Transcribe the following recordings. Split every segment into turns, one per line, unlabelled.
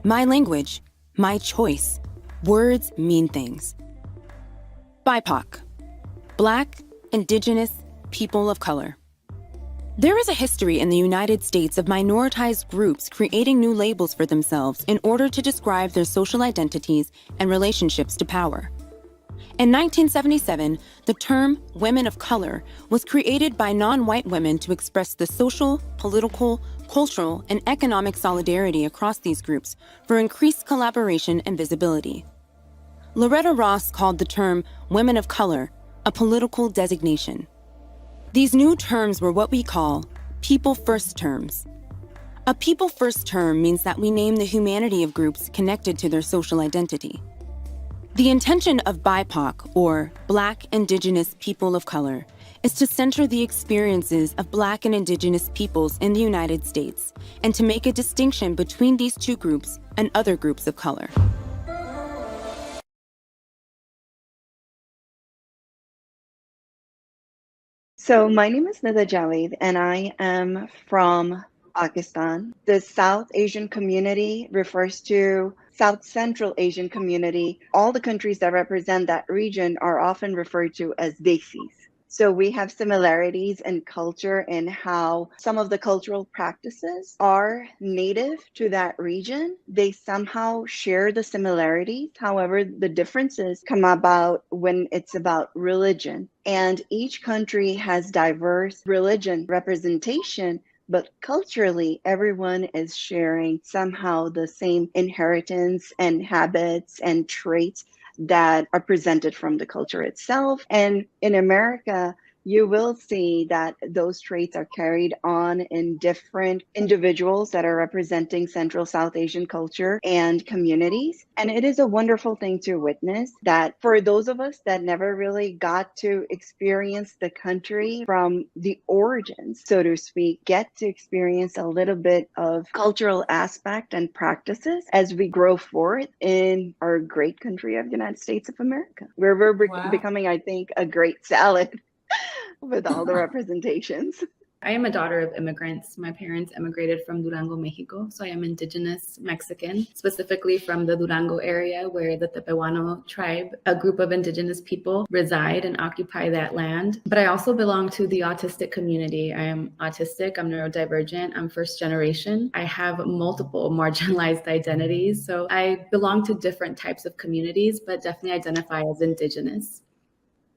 My language, my choice. Words mean things. BIPOC, Black, Indigenous, People of Color. There is a history in the United States of minoritized groups creating new labels for themselves in order to describe their social identities and relationships to power. In 1977, the term women of color was created by non-white women to express the social, political, cultural, and economic solidarity across these groups for increased collaboration and visibility. Loretta Ross called the term women of color a political designation. These new terms were what we call people first terms. A people first term means that we name the humanity of groups connected to their social identity. The intention of BIPOC, or Black, Indigenous, People of Color, is to center the experiences of Black and Indigenous peoples in the United States and to make a distinction between these two groups and other groups of color.
So my name is Nida Jalid, and I am from Pakistan. The South Asian community refers to South Central Asian community. All the countries that represent that region are often referred to as desis. So we have similarities in culture and how some of the cultural practices are native to that region. They somehow share the similarities. However, the differences come about when it's about religion. And each country has diverse religion representation, but culturally, everyone is sharing somehow the same inheritance and habits and traits that are presented from the culture itself. And in America, you will see that those traits are carried on in different individuals that are representing Central South Asian culture and communities. And it is a wonderful thing to witness that for those of us that never really got to experience the country from the origins, so to speak, get to experience a little bit of cultural aspect and practices as we grow forth in our great country of the United States of America, where we're becoming, I think, a great salad with all the representations.
I am a daughter of immigrants. My parents immigrated from Durango, Mexico. So I am indigenous Mexican, specifically from the Durango area where the Tepehuano tribe, a group of indigenous people, reside and occupy that land. But I also belong to the autistic community. I am autistic, I'm neurodivergent, I'm first generation. I have multiple marginalized identities. So I belong to different types of communities, but definitely identify as indigenous.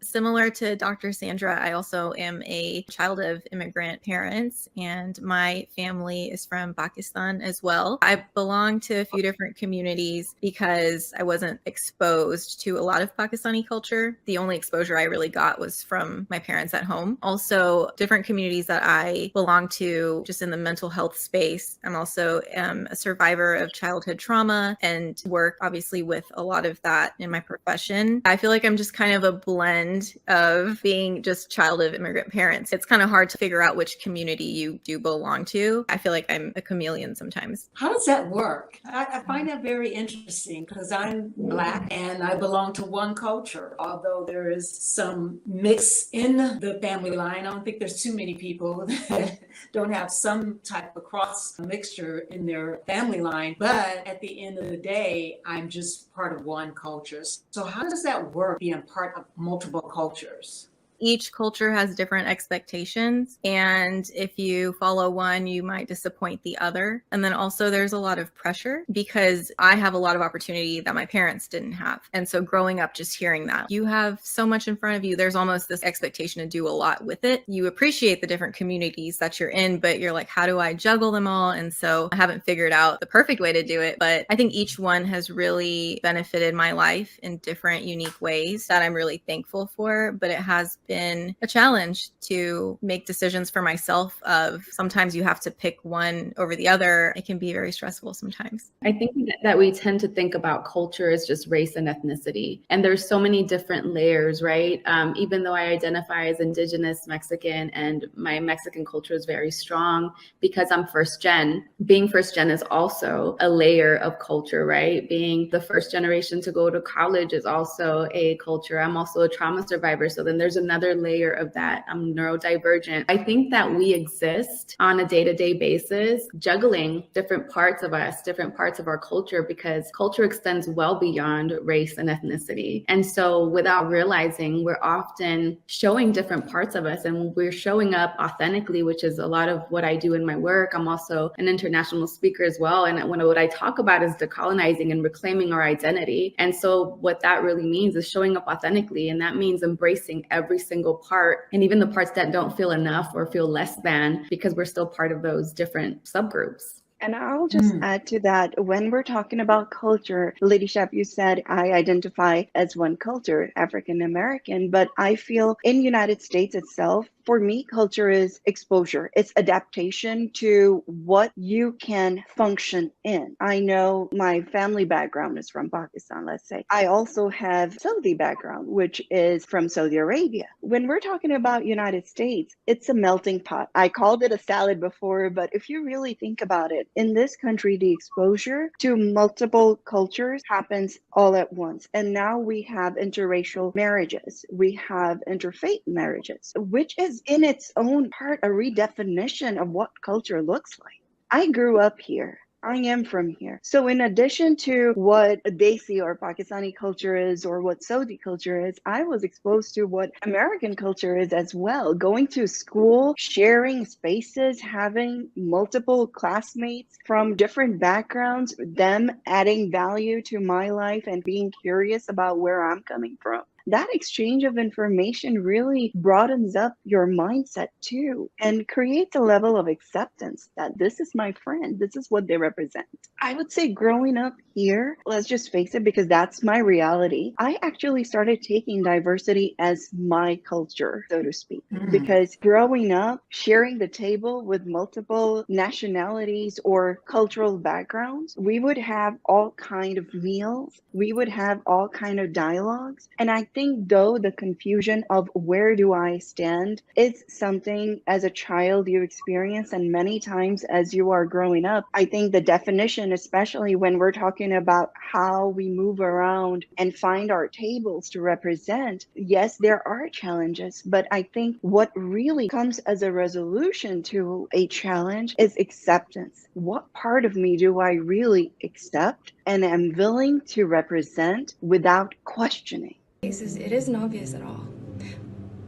Similar to Dr. Sandra, I also am a child of immigrant parents, and my family is from Pakistan as well. I belong to a few different communities because I wasn't exposed to a lot of Pakistani culture. The only exposure I really got was from my parents at home. Also, different communities that I belong to just in the mental health space. I'm also a survivor of childhood trauma and work obviously with a lot of that in my profession. I feel like I'm just kind of a blend of being just child of immigrant parents. It's kind of hard to figure out which community you do belong to. I feel like I'm a chameleon sometimes.
How does that work? I find that very interesting because I'm Black and I belong to one culture. Although there is some mix in the family line, I don't think there's too many people that don't have some type of cross mixture in their family line. But at the end of the day, I'm just part of one culture. So how does that work, being part of multiple cultures?
Each culture has different expectations, and if you follow one, you might disappoint the other. And then also there's a lot of pressure because I have a lot of opportunity that my parents didn't have. And so growing up, just hearing that you have so much in front of you, there's almost this expectation to do a lot with it. You appreciate the different communities that you're in, but you're like, how do I juggle them all? And so I haven't figured out the perfect way to do it, but I think each one has really benefited my life in different unique ways that I'm really thankful for, but it has been a challenge to make decisions for myself of sometimes you have to pick one over the other. It can be very stressful sometimes.
I think that we tend to think about culture as just race and ethnicity. And there's so many different layers, right? Even though I identify as indigenous Mexican and my Mexican culture is very strong because I'm first gen, being first gen is also a layer of culture, right? Being the first generation to go to college is also a culture. I'm also a trauma survivor. So then there's another another layer of that. I'm neurodivergent. I think that we exist on a day-to-day basis, juggling different parts of us, different parts of our culture, because culture extends well beyond race and ethnicity. And so without realizing, we're often showing different parts of us, and we're showing up authentically, which is a lot of what I do in my work. I'm also an international speaker as well. And what I talk about is decolonizing and reclaiming our identity. And so what that really means is showing up authentically. And that means embracing every single part, and even the parts that don't feel enough or feel less than, because we're still part of those different subgroups.
And I'll just add to that, when we're talking about culture, Lady Shep, you said I identify as one culture, African American, but I feel in United States itself, for me, culture is exposure. It's adaptation to what you can function in. I know my family background is from Pakistan, let's say. I also have Saudi background, which is from Saudi Arabia. When we're talking about United States, it's a melting pot. I called it a salad before, but if you really think about it, in this country, the exposure to multiple cultures happens all at once. And now we have interracial marriages. We have interfaith marriages, which is in its own part a redefinition of what culture looks like. I grew up here. I am from here. So in addition to what Desi or Pakistani culture is or what Saudi culture is, I was exposed to what American culture is as well. Going to school, sharing spaces, having multiple classmates from different backgrounds, them adding value to my life and being curious about where I'm coming from. That exchange of information really broadens up your mindset too and creates a level of acceptance that this is my friend, this is what they represent. I would say growing up here, let's just face it, because that's my reality, I actually started taking diversity as my culture, so to speak. Because growing up, sharing the table with multiple nationalities or cultural backgrounds, we would have all kind of meals, we would have all kind of dialogues. And I think though the confusion of where do I stand is something as a child you experience, and many times as you are growing up, I think the definition, especially when we're talking about how we move around and find our tables to represent, yes, there are challenges, but I think what really comes as a resolution to a challenge is acceptance. What part of me do I really accept and am willing to represent without questioning?
It isn't obvious at all.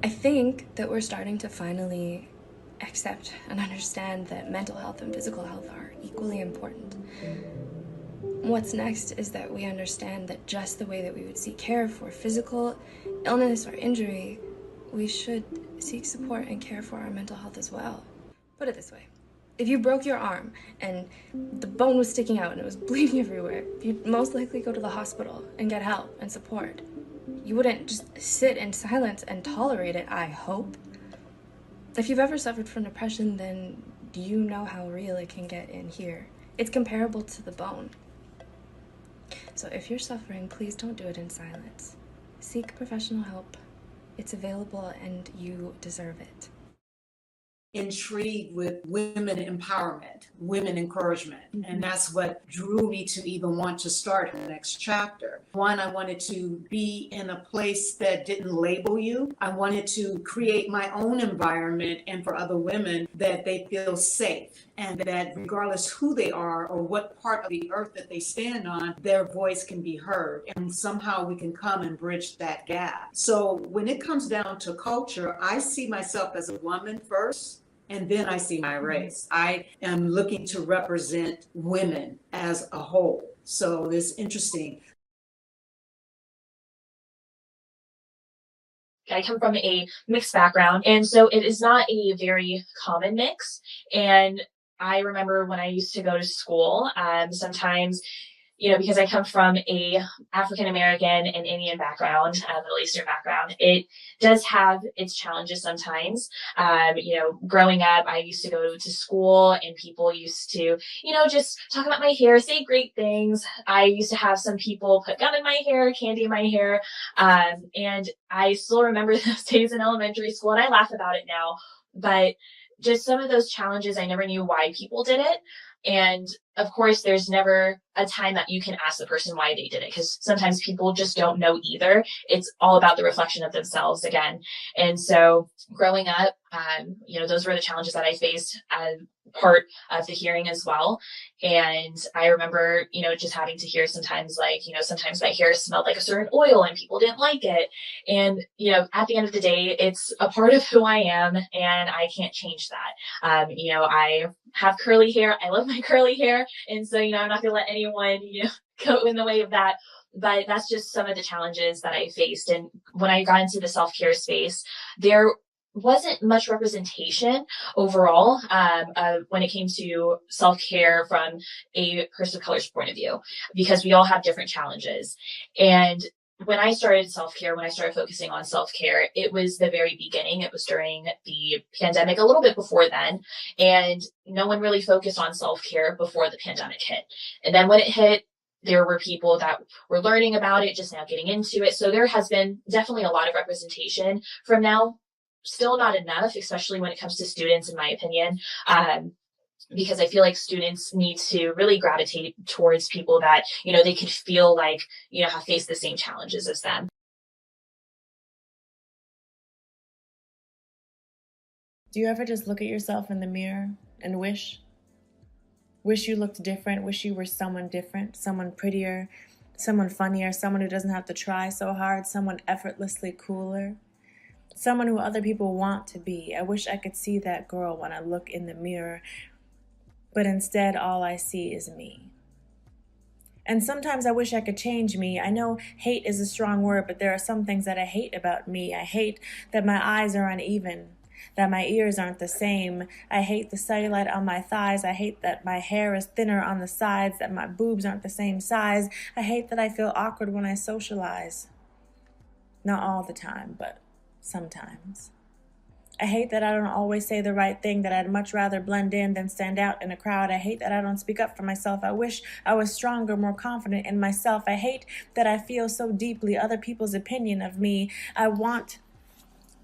I think that we're starting to finally accept and understand that mental health and physical health are equally important. What's next is that we understand that just the way that we would seek care for physical illness or injury, we should seek support and care for our mental health as well. Put it this way. If you broke your arm and the bone was sticking out and it was bleeding everywhere, you'd most likely go to the hospital and get help and support. You wouldn't just sit in silence and tolerate it, I hope. If you've ever suffered from depression, then you know how real it can get in here. It's comparable to the bone. So if you're suffering, please don't do it in silence. Seek professional help. It's available and you deserve it.
Intrigued with women empowerment, women encouragement. And that's what drew me to even want to start the next chapter. One, I wanted to be in a place that didn't label you. I wanted to create my own environment and for other women that they feel safe and that regardless who they are or what part of the earth that they stand on, their voice can be heard. And somehow we can come and bridge that gap. So when it comes down to culture, I see myself as a woman first. And then I see my race. I am looking to represent women as a whole. So it's interesting.
I come from a mixed background, and so it is not a very common mix. And I remember when I used to go to school, sometimes, because I come from a African American and Indian background, Middle Eastern background, it does have its challenges sometimes. Growing up, I used to go to school and people used to, just talk about my hair, say great things. I used to have some people put gum in my hair, candy in my hair. And I still remember those days in elementary school, and I laugh about it now. But just some of those challenges, I never knew why people did it. And of course, there's never a time that you can ask the person why they did it, because sometimes people just don't know either. It's all about the reflection of themselves again. And so growing up, those were the challenges that I faced as part of the hearing as well. And I remember, just having to hear sometimes sometimes my hair smelled like a certain oil and people didn't like it. And, at the end of the day, it's a part of who I am and I can't change that. I have curly hair. I love my curly hair. And so, I'm not going to let anyone, go in the way of that. But that's just some of the challenges that I faced. And when I got into the self-care space, there wasn't much representation overall when it came to self-care from a person of color's point of view, because we all have different challenges. And when I started self-care, when I started focusing on self-care, it was the very beginning. It was during the pandemic, a little bit before then. And no one really focused on self-care before the pandemic hit. And then when it hit, there were people that were learning about it, just now getting into it. So there has been definitely a lot of representation from now. Still not enough, especially when it comes to students, in my opinion, because I feel like students need to really gravitate towards people that, they could feel like, have faced the same challenges as them.
Do you ever just look at yourself in the mirror and wish you looked different, wish you were someone different, someone prettier, someone funnier, someone who doesn't have to try so hard, someone effortlessly cooler? Someone who other people want to be. I wish I could see that girl when I look in the mirror, but instead all I see is me. And sometimes I wish I could change me. I know hate is a strong word, but there are some things that I hate about me. I hate that my eyes are uneven, that my ears aren't the same. I hate the cellulite on my thighs. I hate that my hair is thinner on the sides, that my boobs aren't the same size. I hate that I feel awkward when I socialize. Not all the time, but sometimes. I hate that I don't always say the right thing, that I'd much rather blend in than stand out in a crowd. I hate that I don't speak up for myself. I wish I was stronger, more confident in myself. I hate that I feel so deeply other people's opinion of me. I want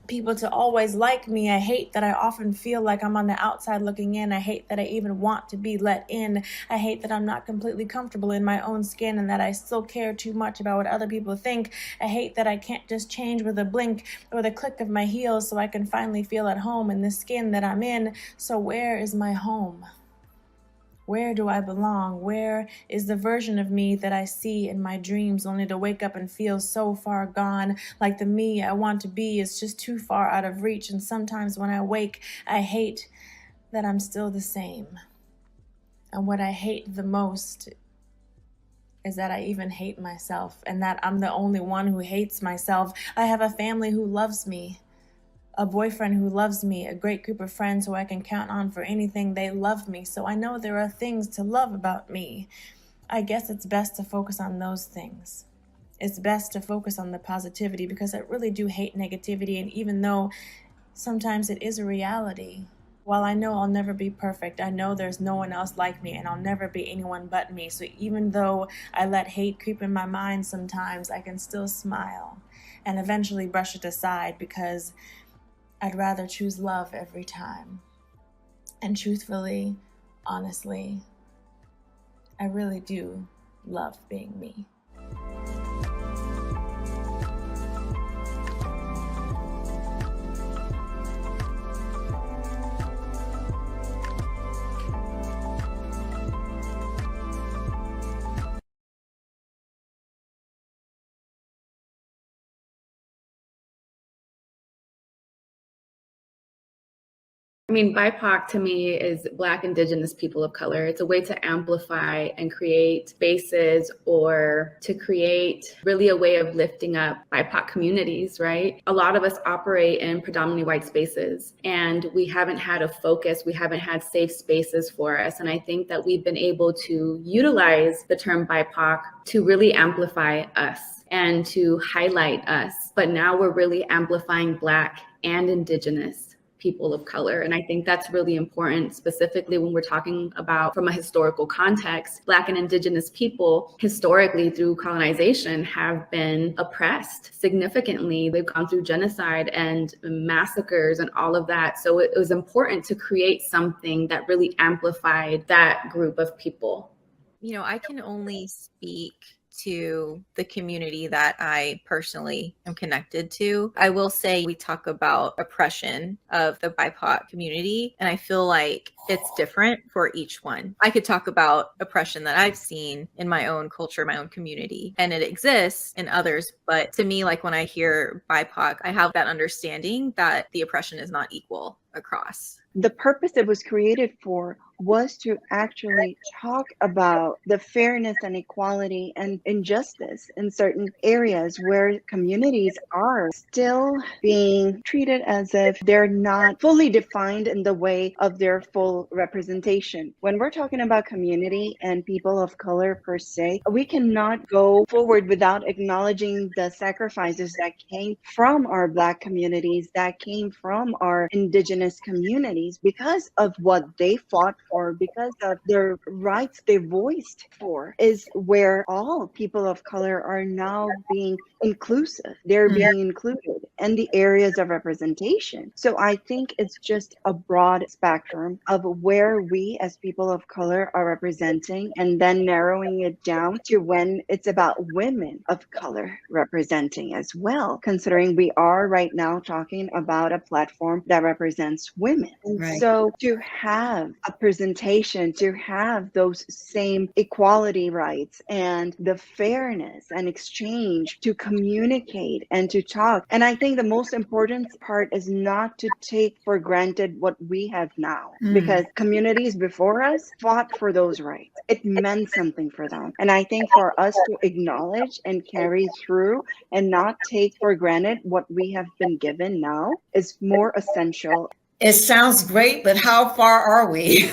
people to always like me. I hate that I often feel like I'm on the outside looking in. I hate that I even want to be let in. I hate that I'm not completely comfortable in my own skin and that I still care too much about what other people think. I hate that I can't just change with a blink or the click of my heels so I can finally feel at home in the skin that I'm in. So where is my home? Where do I belong? Where is the version of me that I see in my dreams, only to wake up and feel so far gone, like the me I want to be is just too far out of reach? And sometimes when I wake, I hate that I'm still the same. And what I hate the most is that I even hate myself, and that I'm the only one who hates myself. I have a family who loves me, a boyfriend who loves me, a great group of friends who I can count on for anything. They love me, so I know there are things to love about me. I guess it's best to focus on those things. It's best to focus on the positivity, because I really do hate negativity, and even though sometimes it is a reality, while I know I'll never be perfect, I know there's no one else like me, and I'll never be anyone but me. So even though I let hate creep in my mind sometimes, I can still smile and eventually brush it aside, because I'd rather choose love every time. And truthfully, honestly, I really do love being me.
I mean, BIPOC to me is Black, Indigenous, people of color. It's a way to amplify and create spaces, or to create really a way of lifting up BIPOC communities, right? A lot of us operate in predominantly white spaces, and we haven't had a focus, we haven't had safe spaces for us. And I think that we've been able to utilize the term BIPOC to really amplify us and to highlight us. But now we're really amplifying Black and Indigenous people of color. And I think that's really important, specifically when we're talking about from a historical context. Black and Indigenous people historically through colonization have been oppressed significantly. They've gone through genocide and massacres and all of that. So it was important to create something that really amplified that group of people.
You know, I can only speak to the community that I personally am connected to. I will say we talk about oppression of the BIPOC community, and I feel like it's different for each one. I could talk about oppression that I've seen in my own culture, my own community, and it exists in others. But to me, like when I hear BIPOC, I have that understanding that the oppression is not equal across.
The purpose it was created for was to actually talk about the fairness and equality and injustice in certain areas where communities are still being treated as if they're not fully defined in the way of their full representation. When we're talking about community and people of color per se, we cannot go forward without acknowledging the sacrifices that came from our Black communities, that came from our Indigenous communities because of what they fought for, because of their rights they voiced for, is where all people of color are now being inclusive. They're being included in the areas of representation. So I think it's just a broad spectrum of where we as people of color are representing, and then narrowing it down to when it's about women of color representing as well, considering we are right now talking about a platform that represents women. And so to have a presentation, to have those same equality rights and the fairness and exchange to communicate and to talk. And I think the most important part is not to take for granted what we have now, because communities before us fought for those rights. It meant something for them. And I think for us to acknowledge and carry through and not take for granted what we have been given now is more essential.
It sounds great, but how far are we?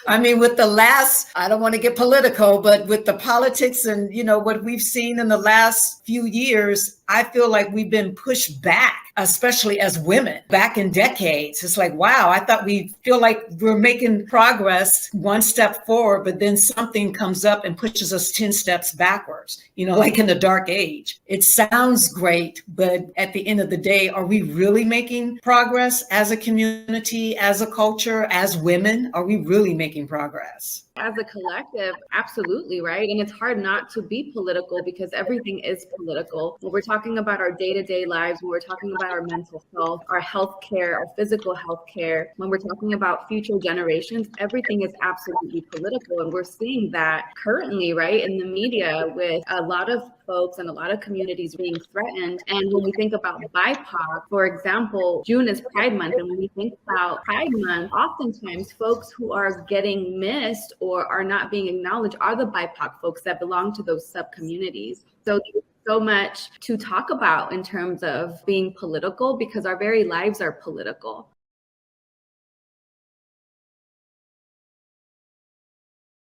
I mean, with the last, I don't want to get political, but with the politics and, you know, what we've seen in the last few years, I feel like we've been pushed back, especially as women, back in decades. It's like, wow, I thought we feel like we're making progress one step forward, but then something comes up and pushes us 10 steps backwards, you know, like in the dark age. It sounds great, but at the end of the day, are we really making progress as a community, as a culture, as women? Are we really making progress?
As a collective, absolutely, right? And it's hard not to be political because everything is political. When we're talking about our day-to-day lives, when we're talking about our mental health, our healthcare, our physical healthcare, when we're talking about future generations, everything is absolutely political. And we're seeing that currently, right, in the media with a lot of folks and a lot of communities being threatened. And when we think about BIPOC, for example, June is Pride Month. And when we think about Pride Month, oftentimes folks who are getting missed or are not being acknowledged are the BIPOC folks that belong to those sub-communities. So there's so much to talk about in terms of being political because our very lives are political.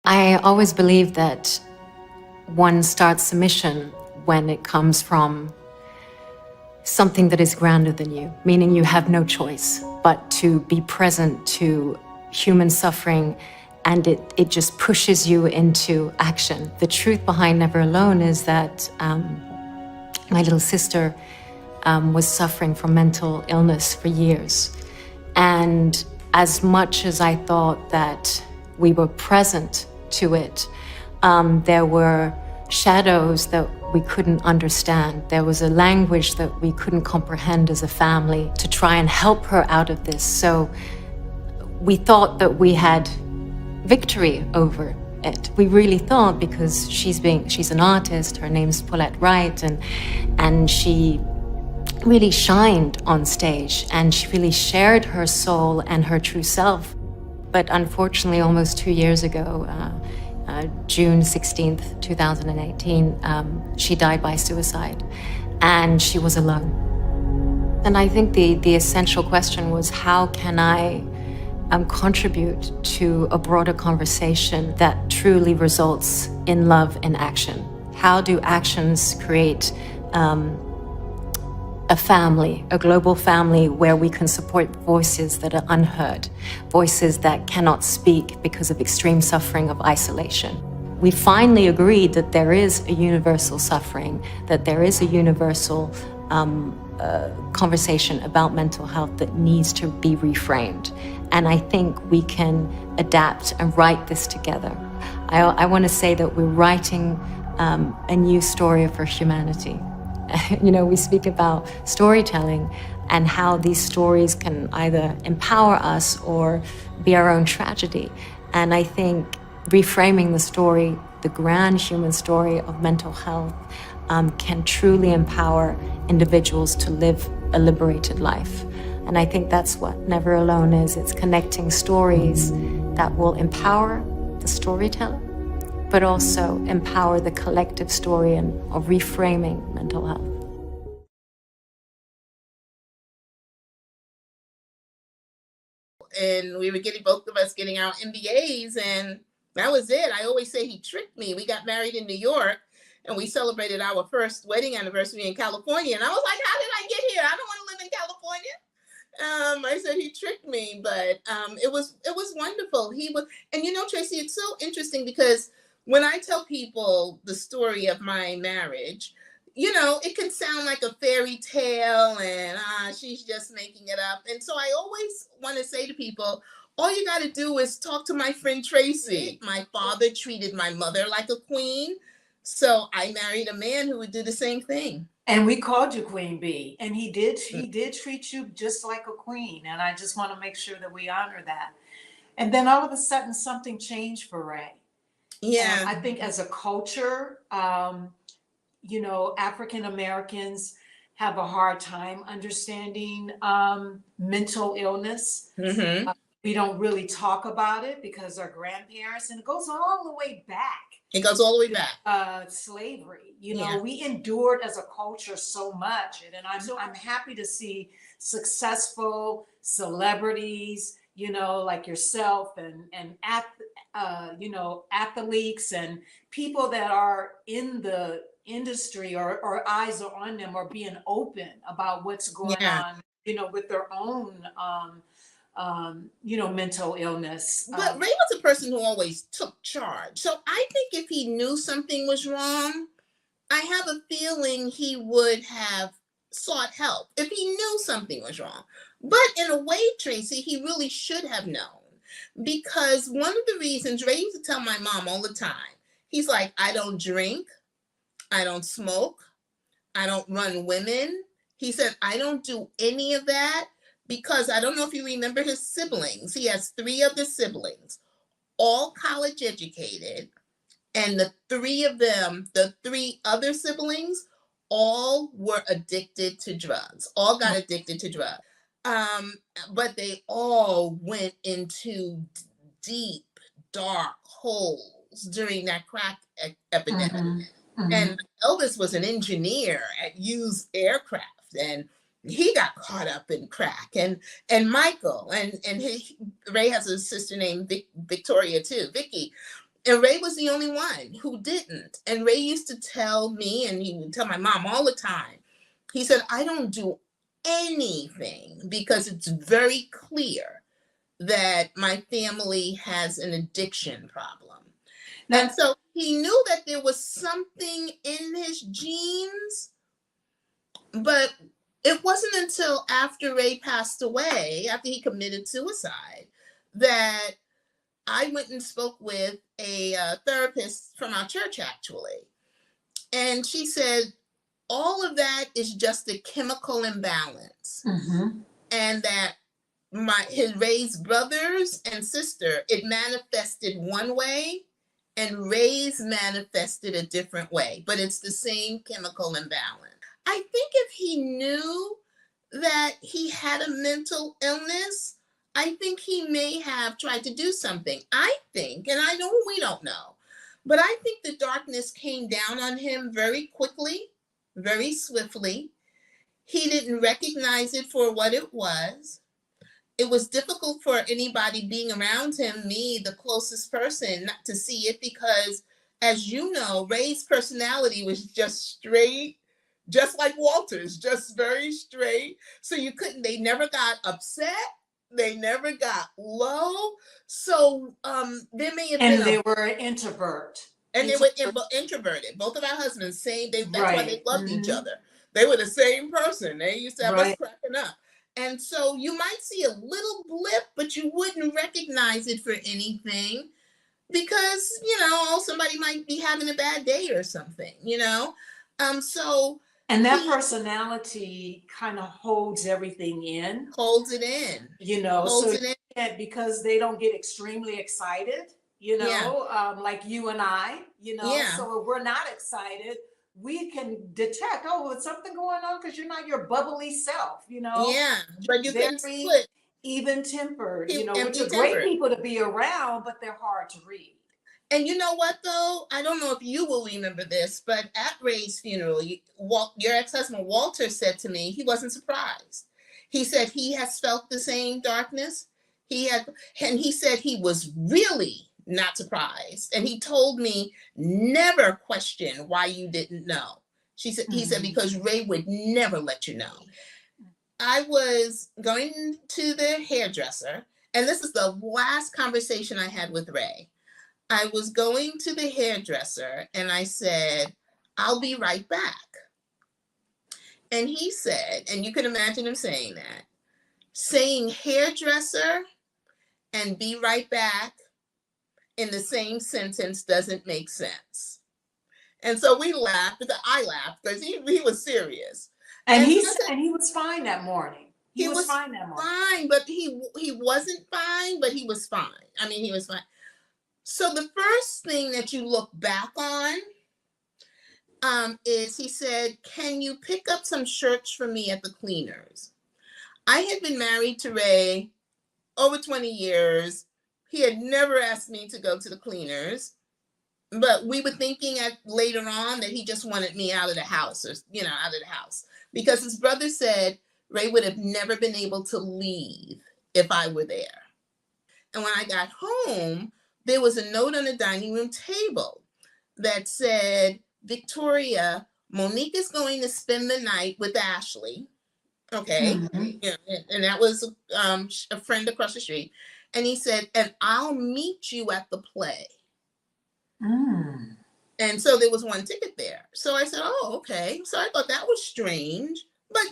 I always believe that one starts a mission when it comes from something that is grander than you, meaning you have no choice but to be present to human suffering, and it just pushes you into action. The truth behind Never Alone is that my little sister was suffering from mental illness for years. And as much as I thought that we were present to it, there were shadows that we couldn't understand. There was a language that we couldn't comprehend as a family to try and help her out of this. So we thought that we had victory over it. We really thought, because she's an artist, her name's Paulette Wright, and she really shined on stage, and she really shared her soul and her true self. But unfortunately, almost 2 years ago, June 16th, 2018, she died by suicide, and she was alone. And I think the essential question was, how can I contribute to a broader conversation that truly results in love and action? How do actions create a a family, a global family where we can support voices that are unheard, voices that cannot speak because of extreme suffering of isolation. We finally agreed that there is a universal suffering, that there is a universal conversation about mental health that needs to be reframed. And I think we can adapt and write this together. I want to say that we're writing a new story for humanity. You know, we speak about storytelling and how these stories can either empower us or be our own tragedy. And I think reframing the story, the grand human story of mental health, can truly empower individuals to live a liberated life. And I think that's what Never Alone is. It's connecting stories that will empower the storyteller, but also empower the collective story of reframing mental health.
And we were getting, both of us getting our MBAs, and that was it. I always say he tricked me. We got married in New York and we celebrated our first wedding anniversary in California. And I was like, how did I get here? I don't want to live in California. I said he tricked me, but it was wonderful. He was, and you know, Tracy, it's so interesting because when I tell people the story of my marriage, you know, it can sound like a fairy tale and she's just making it up. And so I always want to say to people, all you got to do is talk to my friend Tracy. My father treated my mother like a queen. So I married a man who would do the same thing.
And we called you Queen Bee, and he did treat you just like a queen. And I just want to make sure that we honor that. And then all of a sudden something changed for Ray.
Yeah.
I think as a culture, you know, African Americans have a hard time understanding mental illness.
Mm-hmm.
We don't really talk about it because our grandparents, and it goes all the way back.
It goes all the way back.
Slavery, you know, we endured as a culture so much. And I'm happy to see successful celebrities, you know, like yourself and you know, athletes and people that are in the industry or eyes are on them or being open about what's going on, you know, with their own you know, mental illness.
But Ray was a person who always took charge. So I think if he knew something was wrong, I have a feeling he would have sought help if he knew something was wrong. But in a way, Tracy, he really should have known, because one of the reasons Ray used to tell my mom all the time, he's like, I don't drink, I don't smoke, I don't run women. He said, I don't do any of that because I don't know if you remember his siblings. He has 3 of the siblings, all college educated. And the 3 of them, the 3 other siblings, all were addicted to drugs, all got addicted to drugs. But they all went into deep, dark holes during that crack epidemic. Mm-hmm. And Elvis was an engineer at used aircraft, and he got caught up in crack. And Michael, and Ray has a sister named Victoria too, Vicky. And Ray was the only one who didn't. And Ray used to tell me, and he would tell my mom all the time, he said, I don't do anything because it's very clear that my family has an addiction problem. And so he knew that there was something in his genes, but it wasn't until after Ray passed away, after he committed suicide, that I went and spoke with a therapist from our church, actually. And she said, all of that is just a chemical imbalance. Mm-hmm. And that his Ray's brothers and sister, it manifested one way, and Ray's manifested a different way, but it's the same chemical imbalance. I think if he knew that he had a mental illness, I think he may have tried to do something. I think, and I know we don't know, but I think the darkness came down on him very quickly, very swiftly. He didn't recognize it for what it was. It was difficult for anybody being around him, me, the closest person, not to see it because, as you know, Ray's personality was just straight just like Walter's, just very straight. So they never got upset. They never got low. So there may have been
they were an introvert.
And they were introverted. Both of our husbands, that's why they loved each other. They were the same person. They used to have us cracking up. And so you might see a little blip, but you wouldn't recognize it for anything because, somebody might be having a bad day or something,
And that personality kind of holds everything in.
Holds it in.
Because they don't get extremely excited, like you and I, So if we're not excited, we can detect, there's something going on because you're not your bubbly self,
Yeah, but you can split.
Even-tempered, which are great people to be around, but they're hard to read.
And you know what, though? I don't know if you will remember this, but at Ray's funeral, your ex-husband Walter said to me he wasn't surprised. He said he has felt the same darkness. And he said he was really not surprised. And he told me, never question why you didn't know. He said, because Ray would never let you know. I was going to the hairdresser, and this is the last conversation I had with Ray. I was going to the hairdresser and I said, I'll be right back. And he said, and you can imagine him saying that, saying hairdresser and be right back in the same sentence doesn't make sense. And so we laughed, because I laughed because he was serious.
And he was fine that morning. He was fine that morning.
Fine, but he wasn't fine, but he was fine. I mean, he was fine. So the first thing that you look back on is he said, can you pick up some shirts for me at the cleaners? I had been married to Ray over 20 years. He had never asked me to go to the cleaners, but we were thinking later on that he just wanted me out of the house, because his brother said Ray would have never been able to leave if I were there. And when I got home, there was a note on the dining room table that said, Victoria, Monique is going to spend the night with Ashley. Okay. And that was a friend across the street. And he said, and I'll meet you at the play. And so there was one ticket there. So I said, oh, okay. So I thought that was strange, but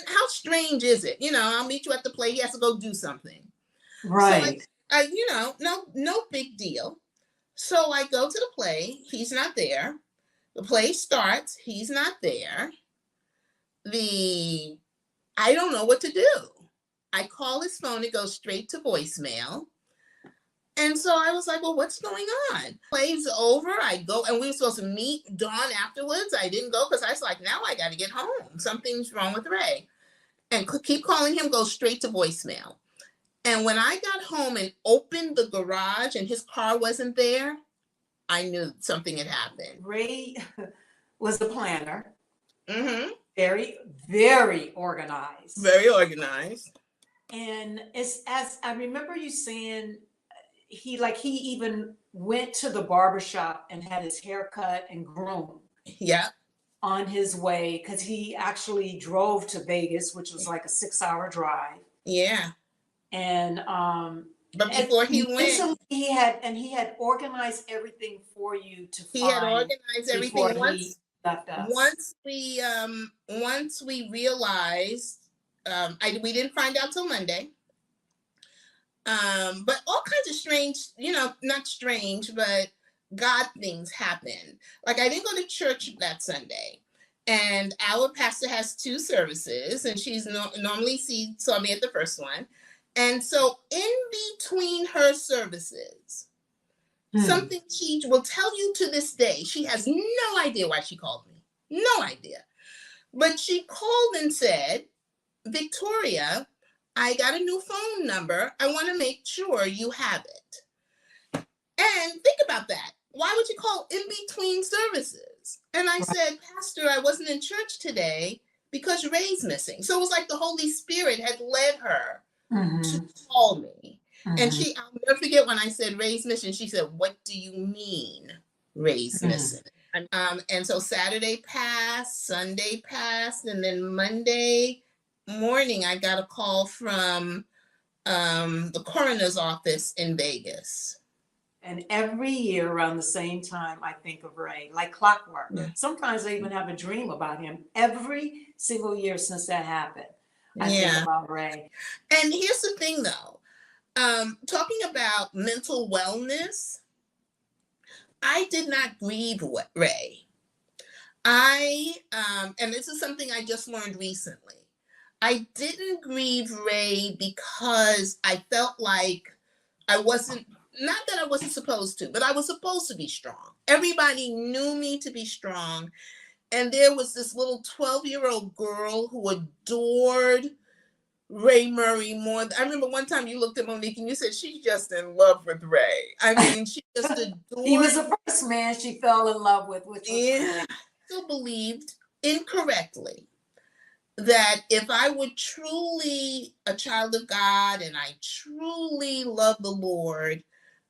how strange is it? I'll meet you at the play. He has to go do something.
Right.
So no big deal. So I go to the play. He's not there. The play starts. He's not there. I don't know what to do. I call his phone. It goes straight to voicemail. And so I was like, well, what's going on? Play's over. I go, and we were supposed to meet Dawn afterwards. I didn't go because I was like, now I got to get home. Something's wrong with Ray. And keep calling him, go straight to voicemail. And when I got home and opened the garage and his car wasn't there, I knew something had happened.
Ray was the planner.
Very,
very organized.
Very organized.
And as I remember you saying, he even went to the barbershop and had his hair cut and groomed.
Yeah.
On his way, because he actually drove to Vegas, which was like a 6-hour drive.
Yeah.
And
but before he went,
he had organized everything for you to find.
He had organized everything
once left us.
Once we realized, we didn't find out till Monday. But all kinds of strange, not strange, but God things happen. Like I didn't go to church that Sunday, and our pastor has 2 services, and she's normally saw me at the first one. And so in between her services, something she will tell you to this day, she has no idea why she called me. No idea. But she called and said, Victoria, I got a new phone number. I want to make sure you have it. And think about that. Why would you call in between services? And I said, Pastor, I wasn't in church today because Ray's missing. So it was like the Holy Spirit had led her to call me. And I'll never forget when I said Ray's missing, she said, what do you mean Ray's missing? And so Saturday passed, Sunday passed, and then Monday morning I got a call from the coroner's office in Vegas.
And every year around the same time, I think of Ray, like clockwork.
Yeah.
Sometimes I even have a dream about him. Every single year since that happened, I think
Yeah.
about Ray.
And here's the thing though, talking about mental wellness, I did not grieve Ray. And this is something I just learned recently. I didn't grieve Ray because I felt like I wasn't, not that I wasn't supposed to, but I was supposed to be strong. Everybody knew me to be strong. And there was this little 12-year-old girl who adored Ray Murray more. I remember one time you looked at Monique and you said, she's just in love with Ray. I mean, she just adored.
He was the first man she fell in love with, which was
I still believed incorrectly that if I were truly a child of God and I truly love the Lord,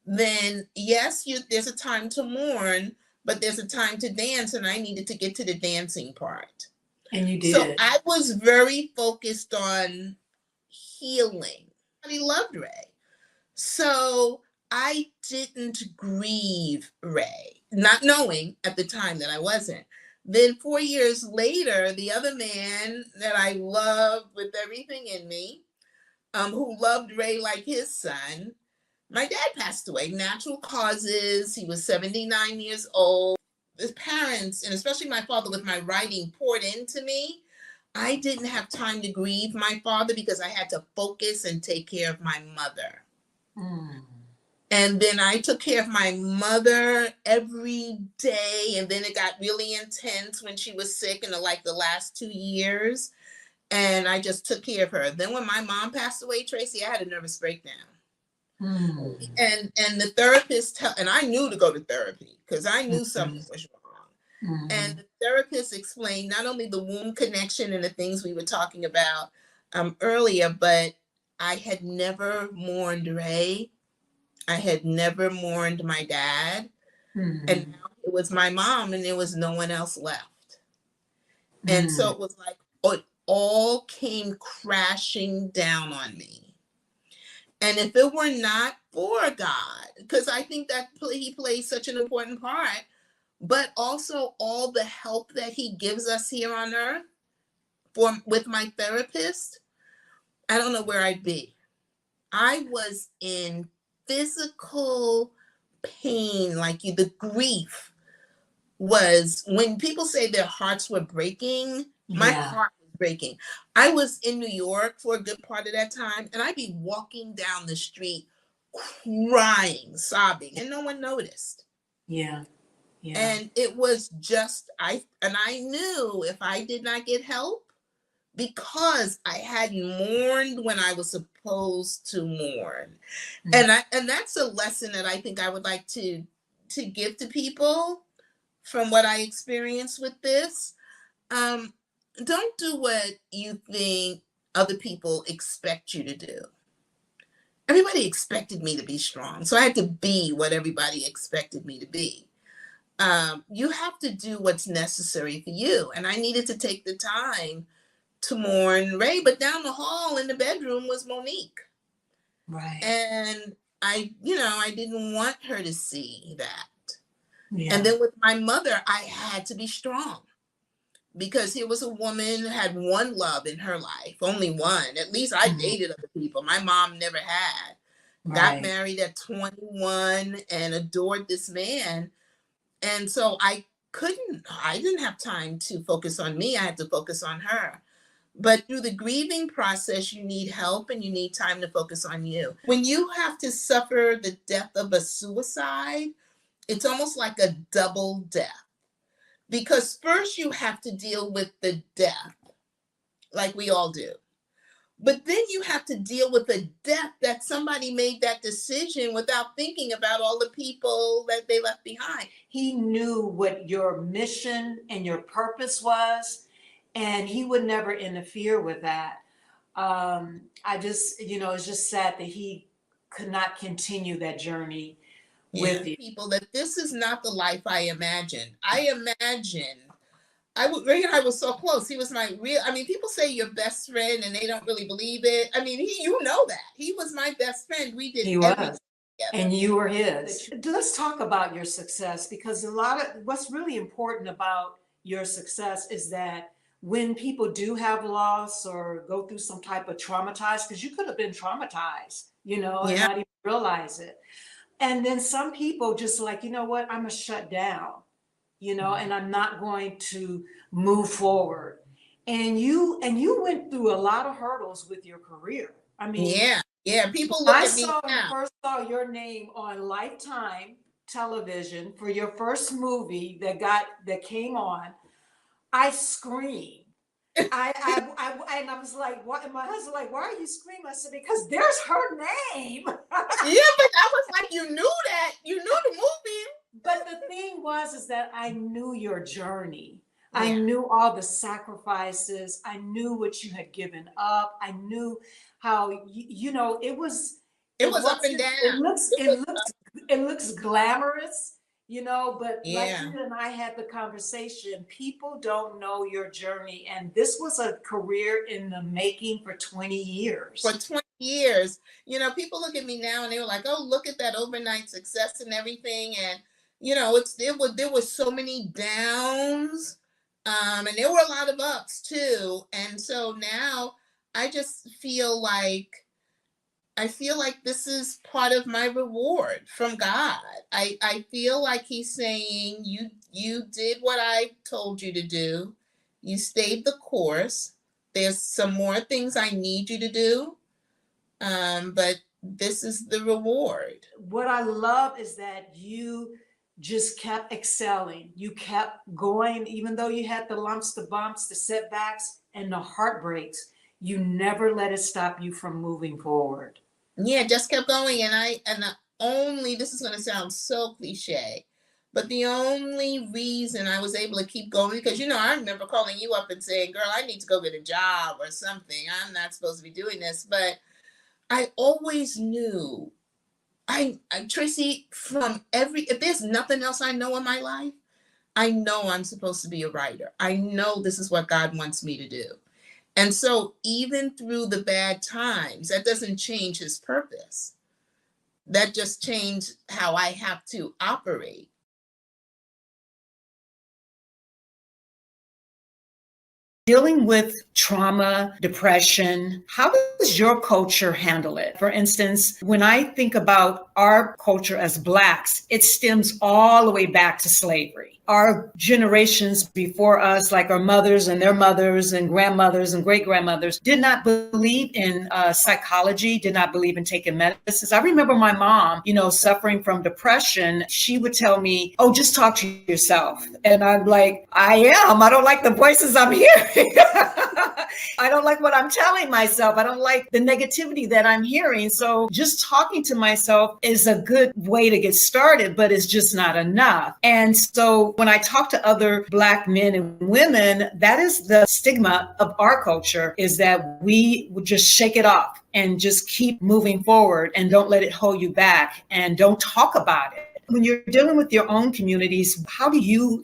then yes, there's a time to mourn, but there's a time to dance, and I needed to get to the dancing part.
And you did.
So I was very focused on healing. I loved Ray. So I didn't grieve Ray, not knowing at the time that I wasn't. Then 4 years later, the other man that I loved with everything in me, who loved Ray like his son, my dad passed away, natural causes. He was 79 years old. His parents, and especially my father with my writing, poured into me. I didn't have time to grieve my father because I had to focus and take care of my mother. And then I took care of my mother every day. And then it got really intense when she was sick in the last 2 years. And I just took care of her. Then when my mom passed away, Tracy, I had a nervous breakdown. And the therapist, and I knew to go to therapy because I knew something was wrong. And the therapist explained not only the womb connection and the things we were talking about earlier, but I had never mourned Ray. I had never mourned my dad. And now it was my mom and there was no one else left. And so it was like, it all came crashing down on me. And if it were not for God, because I think that he plays such an important part, but also all the help that he gives us here on earth with my therapist, I don't know where I'd be. I was in physical pain, the grief was, when people say their hearts were breaking, my heart was breaking. I was in New York for a good part of that time, and I'd be walking down the street crying, sobbing, and no one noticed.
Yeah.
And it was just, I knew if I did not get help, because I hadn't mourned when I was supposed to mourn. And that's a lesson that I think I would like to give to people from what I experienced with this. Don't do what you think other people expect you to do. Everybody expected me to be strong, so I had to be what everybody expected me to be. You have to do what's necessary for you. And I needed to take the time to mourn Ray, but down the hall in the bedroom was Monique.
Right.
And I didn't want her to see that.
Yeah.
And then with my mother, I had to be strong because here was a woman who had one love in her life, only one. At least I dated other people. My mom never had. Got married at 21 and adored this man. And so I didn't have time to focus on me. I had to focus on her. But through the grieving process, you need help and you need time to focus on you. When you have to suffer the death of a suicide, it's almost like a double death. Because first you have to deal with the death, like we all do. But then you have to deal with the death that somebody made that decision without thinking about all the people that they left behind.
He knew what your mission and your purpose was, and he would never interfere with that. It's just sad that he could not continue that journey with you.
People that this is not the life I imagined. Ray and I was so close. He was my real, I mean, people say your best friend and they don't really believe it. I mean, you know that. He was my best friend. We did everything together.
And you were his. Let's talk about your success, because what's really important about your success is that when people do have loss or go through some type of traumatized, because you could have been traumatized, and not even realize it. And then some people just like, you know what, I'm gonna shut down, and I'm not going to move forward. And you went through a lot of hurdles with your career. I mean,
people look at me now.
I first saw your name on Lifetime television for your first movie that came on. I screamed. And I was like, what? And my husband like, why are you screaming? I said, because there's her name.
But I was like, you knew that. You knew the movie.
But the thing is that I knew your journey. I knew all the sacrifices. I knew what you had given up. I knew how, it was
up and down.
It looks glamorous. But like you and I had the conversation, people don't know your journey. And this was a career in the making for 20 years.
For 20 years. People look at me now and they were like, oh, look at that overnight success and everything. And, there were so many downs. And there were a lot of ups too. And so now I just feel like this is part of my reward from God. I feel like he's saying, you did what I told you to do. You stayed the course. There's some more things I need you to do. But this is the reward.
What I love is that you just kept excelling. You kept going, even though you had the lumps, the bumps, the setbacks, and the heartbreaks. You never let it stop you from moving forward.
Yeah, just kept going. This is going to sound so cliche, but the only reason I was able to keep going, because, I remember calling you up and saying, girl, I need to go get a job or something. I'm not supposed to be doing this. But I always knew, Tracy, if there's nothing else I know in my life, I know I'm supposed to be a writer. I know this is what God wants me to do. And so even through the bad times, that doesn't change his purpose. That just changed how I have to operate.
Dealing with trauma, depression, how does your culture handle it? For instance, when I think about our culture as Blacks, it stems all the way back to slavery. Our generations before us, like our mothers and their mothers and grandmothers and great-grandmothers, did not believe in psychology, did not believe in taking medicines. I remember my mom, suffering from depression. She would tell me, oh, just talk to yourself. And I'm like, I am. I don't like the voices I'm hearing. I don't like what I'm telling myself. I don't like the negativity that I'm hearing. So just talking to myself is a good way to get started, but it's just not enough. And so when I talk to other Black men and women, that is the stigma of our culture, is that we would just shake it off and just keep moving forward and don't let it hold you back and don't talk about it. When you're dealing with your own communities, how do your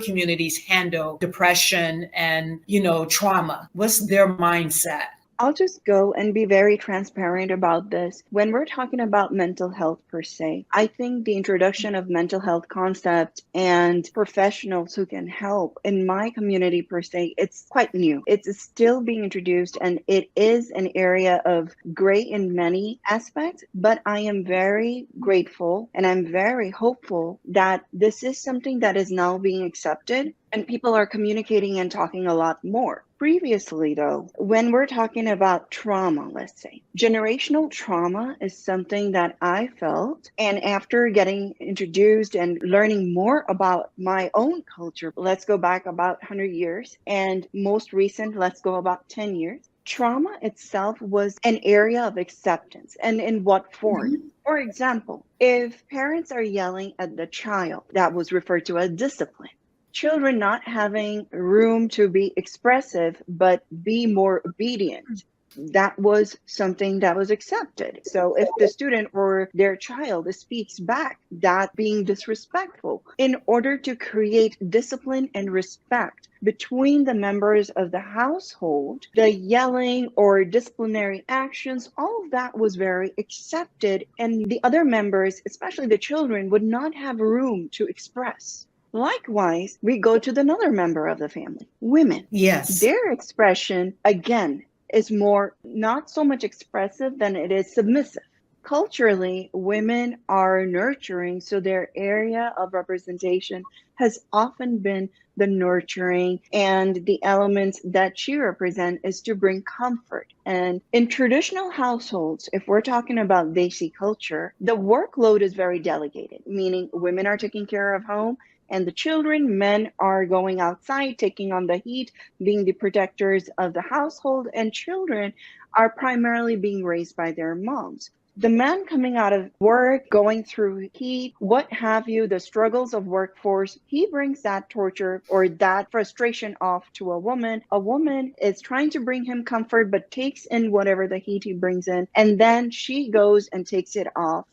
communities handle depression and, trauma? What's their mindset?
I'll just go and be very transparent about this. When we're talking about mental health per se, I think the introduction of mental health concept and professionals who can help in my community per se, it's quite new. It's still being introduced, and it is an area of gray in many aspects, but I am very grateful and I'm very hopeful that this is something that is now being accepted and people are communicating and talking a lot more. Previously, though, when we're talking about trauma, let's say, generational trauma is something that I felt. And after getting introduced and learning more about my own culture, let's go back about 100 years. And most recent, let's go about 10 years. Trauma itself was an area of acceptance. And in what form? Mm-hmm. For example, if parents are yelling at the child, that was referred to as discipline. Children not having room to be expressive, but be more obedient. that was something that was accepted. So if the student or their child speaks back, that being disrespectful, in order to create discipline and respect between the members of the household, the yelling or disciplinary actions, all of that was very accepted, and the other members, especially the children, would not have room to express. Likewise, we go to another member of the family, women.
Yes.
Their expression, again, is more not so much expressive than it is submissive. Culturally, women are nurturing, so their area of representation has often been the nurturing, and the elements that she represents is to bring comfort. And in traditional households, if we're talking about Desi culture, the workload is very delegated, meaning women are taking care of home, and the children, men are going outside, taking on the heat, being the protectors of the household, and children are primarily being raised by their moms. The man coming out of work, going through heat, what have you, the struggles of workforce, he brings that torture or that frustration off to a woman. A woman is trying to bring him comfort, but takes in whatever the heat he brings in, and then she goes and takes it off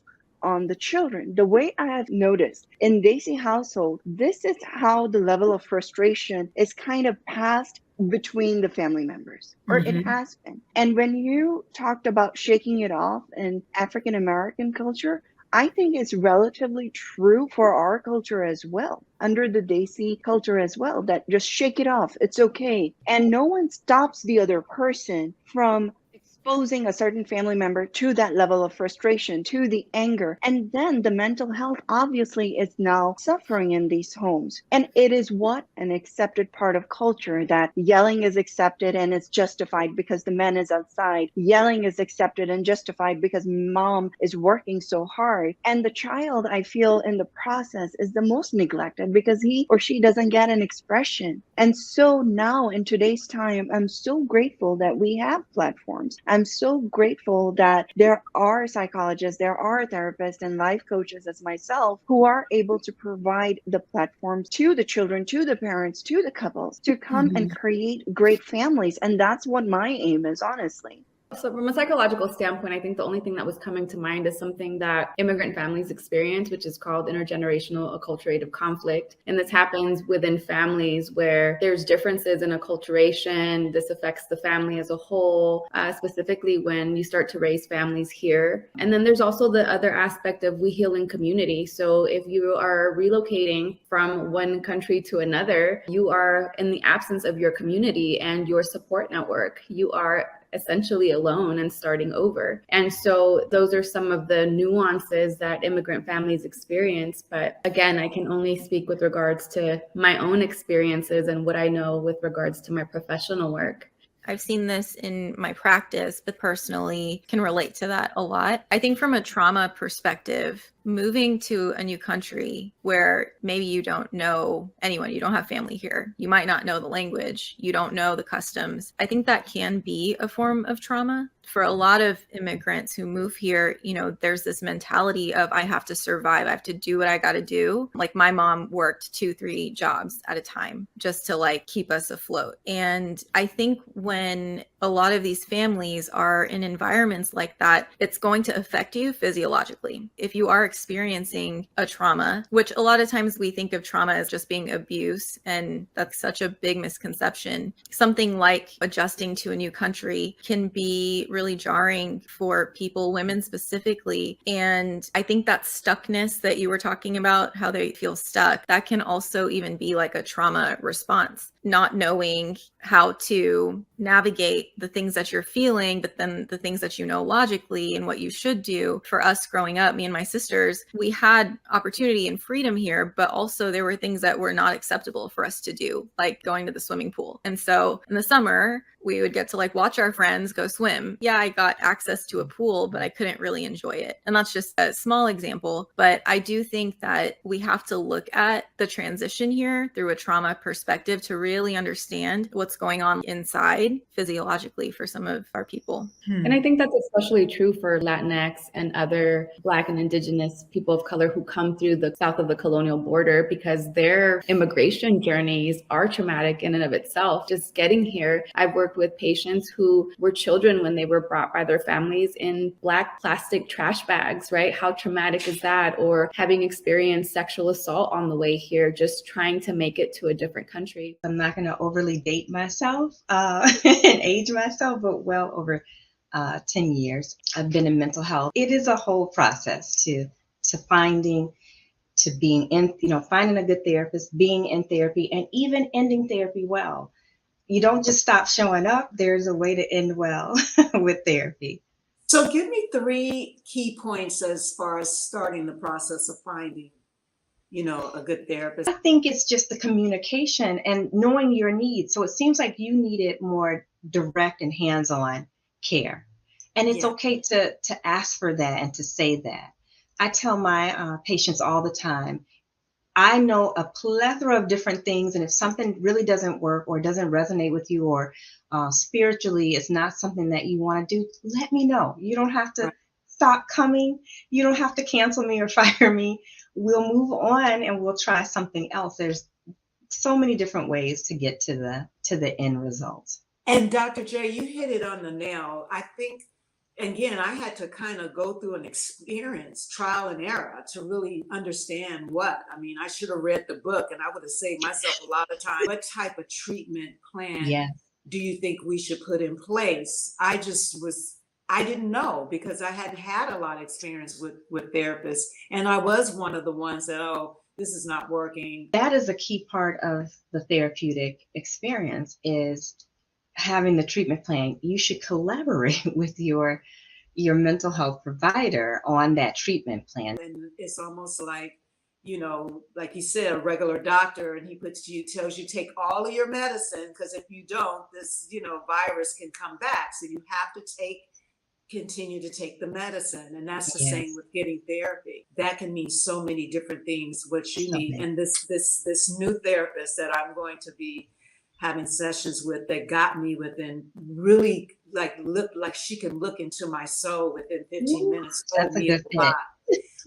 on the children. The way I have noticed in Desi household, this is how the level of frustration is kind of passed between the family members, or it has been. And when you talked about shaking it off in African American culture, I think it's relatively true for our culture as well, under the Desi culture as well, that just shake it off, it's okay. And no one stops the other person from exposing a certain family member to that level of frustration, to the anger. And then the mental health obviously is now suffering in these homes. And it is what an accepted part of culture, that yelling is accepted and it's justified because the man is outside. Yelling is accepted and justified because mom is working so hard. And the child, I feel, in the process is the most neglected because he or she doesn't get an expression. And so now in today's time, I'm so grateful that we have platforms. I'm so grateful that there are psychologists, there are therapists and life coaches as myself who are able to provide the platforms to the children, to the parents, to the couples to come and create great families. And that's what my aim is, honestly.
So from a psychological standpoint, I think the only thing that was coming to mind is something that immigrant families experience, which is called intergenerational acculturative conflict. And this happens within families where there's differences in acculturation. This affects the family as a whole, specifically when you start to raise families here. And then there's also the other aspect of we heal in community. So if you are relocating from one country to another, you are in the absence of your community and your support network. You are essentially alone and starting over. And so those are some of the nuances that immigrant families experience. But again, I can only speak with regards to my own experiences and what I know with regards to my professional work.
I've seen this in my practice, but personally can relate to that a lot. I think from a trauma perspective, moving to a new country where maybe you don't know anyone, you don't have family here, you might not know the language, you don't know the customs. I think that can be a form of trauma. For a lot of immigrants who move here, you know, there's this mentality of I have to survive, I have to do what I got to do. Like my mom worked 2-3 jobs at a time just to like keep us afloat. And I think when a lot of these families are in environments like that, it's going to affect you physiologically. If you are experiencing a trauma, which a lot of times we think of trauma as just being abuse, and that's such a big misconception. Something like adjusting to a new country can be really jarring for people, women specifically. And I think that stuckness that you were talking about, how they feel stuck, that can also even be like a trauma response. Not knowing how to navigate the things that you're feeling, but then the things that you know logically and what you should do. For us growing up, me and my sisters, we had opportunity and freedom here, but also there were things that were not acceptable for us to do, like going to the swimming pool. And so in the summer, we would get to like watch our friends go swim. Yeah, I got access to a pool, but I couldn't really enjoy it. And that's just a small example. But I do think that we have to look at the transition here through a trauma perspective to really understand what's going on inside physiologically for some of our people.
And I think that's especially true for Latinx and other Black and Indigenous people of color who come through the south of the colonial border, because their immigration journeys are traumatic in and of itself. Just getting here, I've worked worked with patients who were children when they were brought by their families in Black plastic trash bags, right? How traumatic is that? Or having experienced sexual assault on the way here, just trying to make it to a different country.
I'm not going to overly date myself and age myself, but well over 10 years I've been in mental health. It is a whole process to being in, finding a good therapist, being in therapy, and even ending therapy well. You don't just stop showing up. There's a way to end well with therapy.
So give me 3 key points as far as starting the process of finding, a good therapist.
I think it's just the communication and knowing your needs. So it seems like you needed more direct and hands-on care. And it's okay to ask for that and to say that. I tell my patients all the time, I know a plethora of different things, and if something really doesn't work or doesn't resonate with you, or spiritually it's not something that you want to do, let me know. You don't have to stop coming. You don't have to cancel me or fire me. We'll move on and we'll try something else. There's so many different ways to get to the end result.
And Dr. J, you hit it on the nail. I think, again, I had to kind of go through an experience, trial and error, to really understand what. I mean, I should have read the book and I would have saved myself a lot of time. What type of treatment plan do you think we should put in place? I didn't know, because I hadn't had a lot of experience with therapists. And I was one of the ones that, this is not working.
That is a key part of the therapeutic experience, is having the treatment plan. You should collaborate with your mental health provider on that treatment plan.
And it's almost like, like you said, a regular doctor, and he tells you take all of your medicine, because if you don't, this, virus can come back. So you have to continue to take the medicine. And that's the same with getting therapy. That can mean so many different things, what you need. And this new therapist that I'm going to be having sessions with, that got me within really look like she can look into my soul within 15 minutes.
That's a good fit.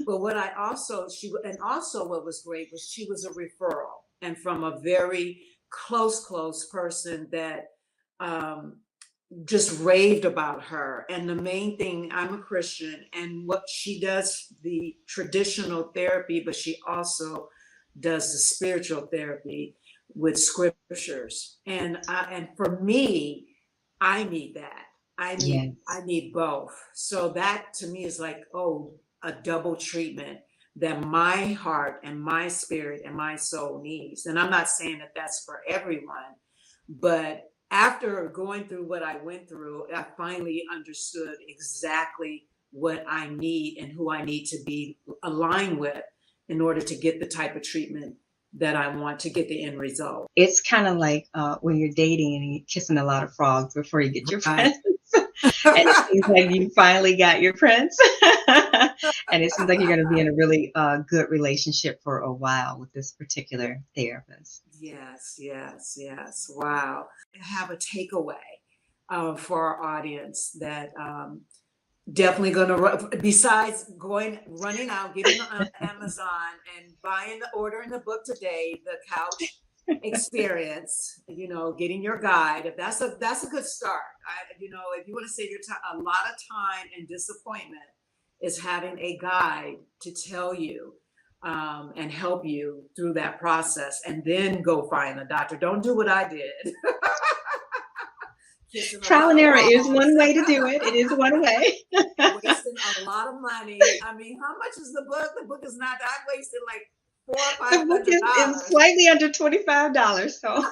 But what what was great was she was a referral, and from a very close person that just raved about her. And the main thing, I'm a Christian, and what she does, the traditional therapy, but she also does the spiritual therapy with scriptures. And for me, I need that. I need both. So that to me is like, a double treatment that my heart and my spirit and my soul needs. And I'm not saying that that's for everyone, but after going through what I went through, I finally understood exactly what I need and who I need to be aligned with in order to get the type of treatment that I want to get the end result.
It's kind of like when you're dating and you're kissing a lot of frogs before you get your prince. And it seems like you finally got your prince. And it seems like you're going to be in a really good relationship for a while with this particular therapist.
Yes. Wow. Have a takeaway for our audience that definitely going to, besides running out, getting on Amazon and ordering the book today, the couch experience, getting your guide. If that's a good start. If you want to save your time, a lot of time and disappointment is having a guide to tell you and help you through that process, and then go find a doctor. Don't do what I did.
Trial and error is one way to do it. It is one way.
Wasting a lot of money. I mean, how much is the book? The book is not. I wasted like $400 or $500.
The book is slightly under $25. So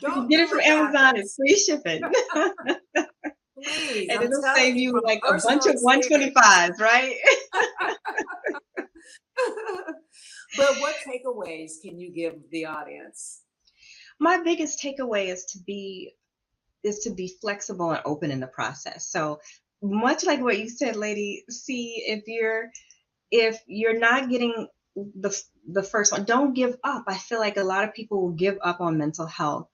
don't
get it from Amazon. It's free shipping.
Please,
and it'll save you like a bunch of 125s, right?
But what takeaways can you give the audience?
My biggest takeaway is to be flexible and open in the process. So much like what you said, Lady C, if you're not getting the first one, don't give up. I feel like a lot of people will give up on mental health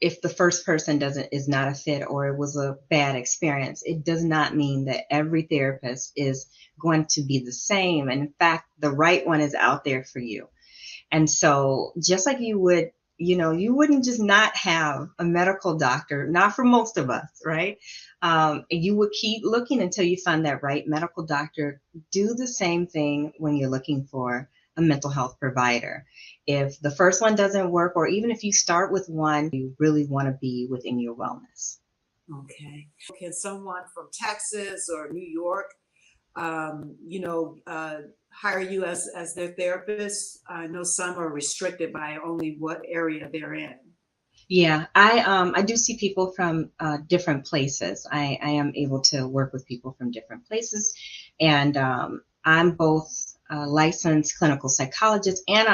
if the first person is not a fit or it was a bad experience. It does not mean that every therapist is going to be the same. And in fact, the right one is out there for you. And so just like you would you wouldn't just not have a medical doctor, not for most of us, right? And you would keep looking until you find that right medical doctor. Do the same thing when you're looking for a mental health provider. If the first one doesn't work, or even if you start with one, you really want to be within your wellness.
Okay. Can someone from Texas or New York, hire you as their therapist? I know some are restricted by only what area they're in.
Yeah, I do see people from different places. I am able to work with people from different places, and I'm both a licensed clinical psychologist and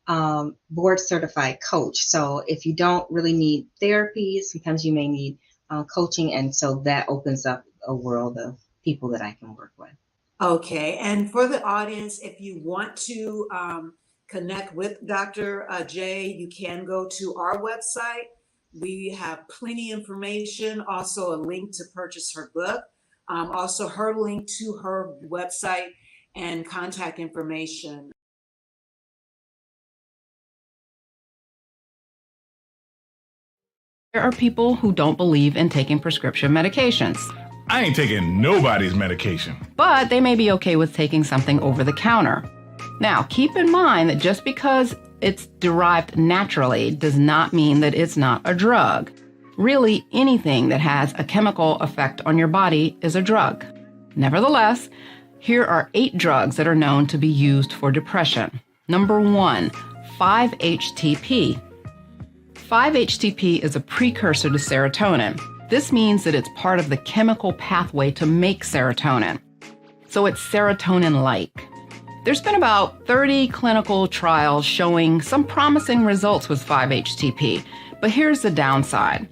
I'm board certified coach. So if you don't really need therapy, sometimes you may need coaching, and so that opens up a world of people that I can work with.
Okay, and for the audience, if you want to connect with Dr. J, you can go to our website. We have plenty of information, also a link to purchase her book, also her link to her website and contact information.
There are people who don't believe in taking prescription medications.
I ain't taking nobody's medication.
But they may be okay with taking something over the counter. Now, keep in mind that just because it's derived naturally does not mean that it's not a drug. Really, anything that has a chemical effect on your body is a drug. Nevertheless, here are 8 drugs that are known to be used for depression. Number 1, 5-HTP. 5-HTP is a precursor to serotonin. This means that it's part of the chemical pathway to make serotonin. So it's serotonin-like. There's been about 30 clinical trials showing some promising results with 5-HTP, but here's the downside.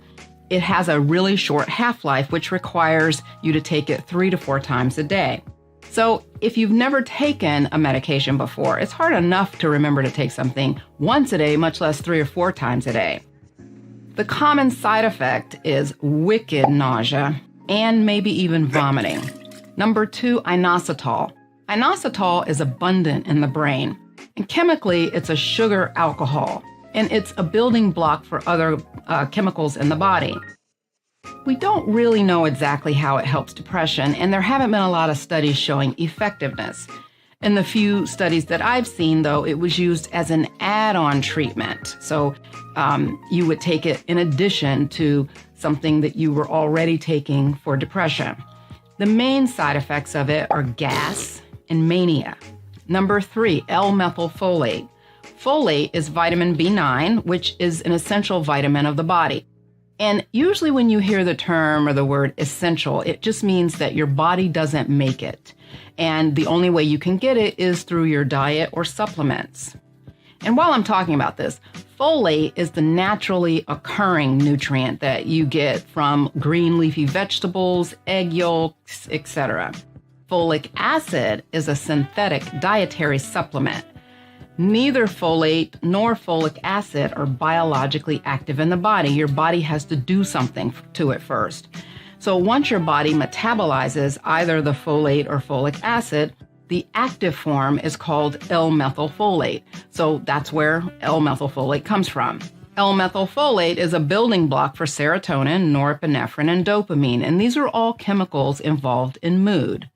It has a really short half-life, which requires you to take it 3 to 4 times a day. So if you've never taken a medication before, it's hard enough to remember to take something once a day, much less 3 or 4 times a day. The common side effect is wicked nausea and maybe even vomiting. Number 2, inositol. Inositol is abundant in the brain, and chemically it's a sugar alcohol, and it's a building block for other chemicals in the body. We don't really know exactly how it helps depression, and there haven't been a lot of studies showing effectiveness. In the few studies that I've seen, though, it was used as an add-on treatment. So you would take it in addition to something that you were already taking for depression. The main side effects of it are gas and mania. Number 3, L-methylfolate. Folate is vitamin B9, which is an essential vitamin of the body. And usually when you hear the term or the word essential, it just means that your body doesn't make it. And the only way you can get it is through your diet or supplements. And while I'm talking about this, folate is the naturally occurring nutrient that you get from green leafy vegetables, egg yolks, etc. Folic acid is a synthetic dietary supplement. Neither folate nor folic acid are biologically active in the body. Your body has to do something to it first. So once your body metabolizes either the folate or folic acid, the active form is called L-methylfolate. So that's where L-methylfolate comes from. L-methylfolate is a building block for serotonin, norepinephrine, and dopamine, and these are all chemicals involved in mood.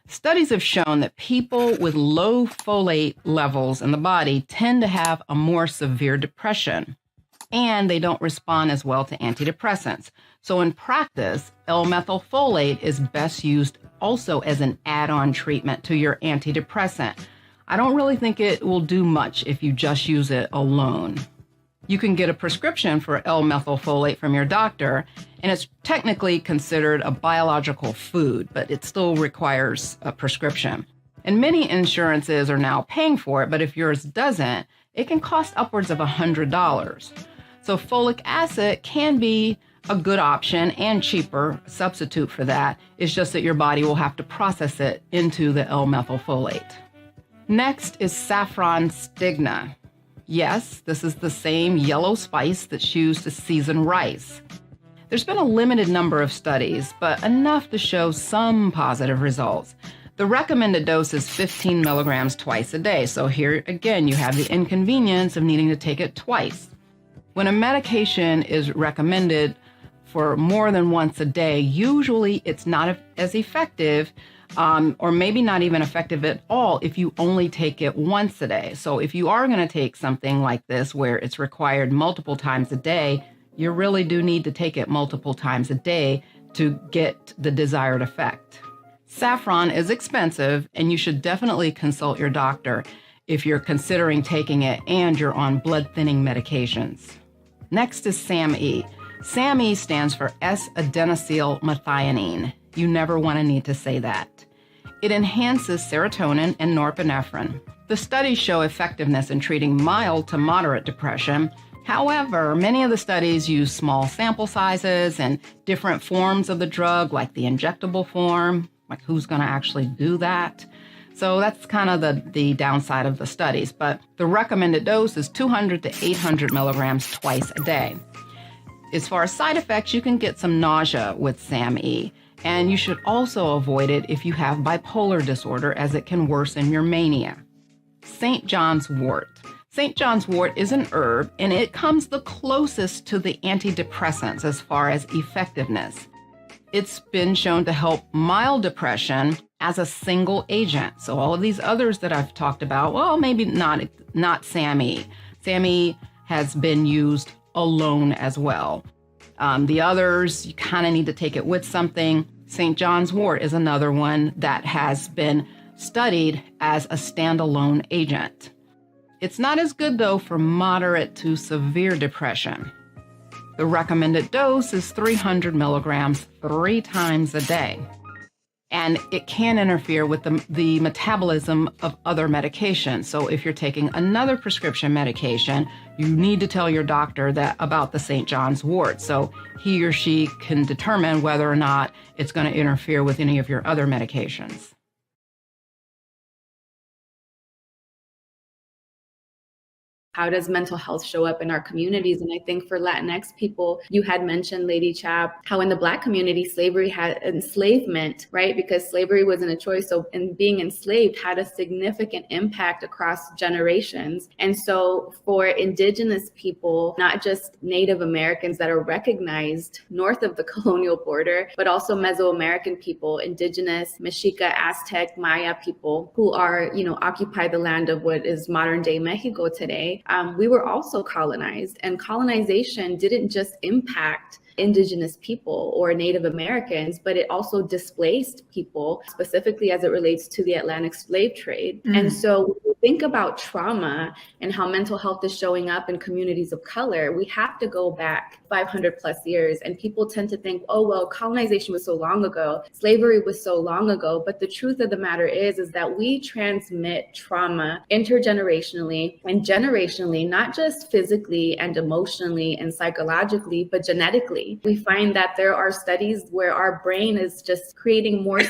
Studies have shown that people with low folate levels in the body tend to have a more severe depression, and they don't respond as well to antidepressants. So in practice, L-methylfolate is best used also as an add-on treatment to your antidepressant. I don't really think it will do much if you just use it alone. You can get a prescription for L-methylfolate from your doctor, and it's technically considered a biological food, but it still requires a prescription. And many insurances are now paying for it, but if yours doesn't, it can cost upwards of $100. So folic acid can be a good option and cheaper substitute for that. It's just that your body will have to process it into the L-methylfolate. Next is saffron stigna. Yes, this is the same yellow spice that's used to season rice. There's been a limited number of studies, but enough to show some positive results. The recommended dose is 15 milligrams twice a day. So here again, you have the inconvenience of needing to take it twice. When a medication is recommended for more than once a day, usually it's not as effective, or maybe not even effective at all if you only take it once a day. So if you are going to take something like this where it's required multiple times a day, you really do need to take it multiple times a day to get the desired effect. Saffron is expensive, and you should definitely consult your doctor if you're considering taking it and you're on blood-thinning medications. Next is SAMe. SAMe stands for S-adenosylmethionine. You never want to need to say that. It enhances serotonin and norepinephrine. The studies show effectiveness in treating mild to moderate depression. However, many of the studies use small sample sizes and different forms of the drug, like the injectable form. Like, who's going to actually do that? So that's kind of the downside of the studies. But the recommended dose is 200 to 800 milligrams twice a day. As far as side effects, you can get some nausea with SAMe. And you should also avoid it if you have bipolar disorder, as it can worsen your mania. St. John's wort. St. John's wort is an herb, and it comes the closest to the antidepressants as far as effectiveness. It's been shown to help mild depression as a single agent. So all of these others that I've talked about, well, maybe not SAMe. SAMe has been used alone as well. The others, you kind of need to take it with something. St. John's wort is another one that has been studied as a standalone agent. It's not as good, though, for moderate to severe depression. The recommended dose is 300 milligrams 3 times a day. And it can interfere with the metabolism of other medications. So if you're taking another prescription medication, you need to tell your doctor about the St. John's wort, so he or she can determine whether or not it's going to interfere with any of your other medications.
How does mental health show up in our communities? And I think for Latinx people, you had mentioned, Lady Chap, how in the Black community, slavery had enslavement, right? Because slavery wasn't a choice. So, and being enslaved had a significant impact across generations. And so for Indigenous people, not just Native Americans that are recognized north of the colonial border, but also Mesoamerican people, Indigenous, Mexica, Aztec, Maya people who are, occupy the land of what is modern day Mexico today. We were also colonized, and colonization didn't just impact Indigenous people or Native Americans, but it also displaced people, specifically as it relates to the Atlantic slave trade. And so when we think about trauma and how mental health is showing up in communities of color, we have to go back 500 plus years. And people tend to think, oh, well, colonization was so long ago, slavery was so long ago. But the truth of the matter is that we transmit trauma intergenerationally and generationally, not just physically and emotionally and psychologically, but genetically. We find that there are studies where our brain is just creating more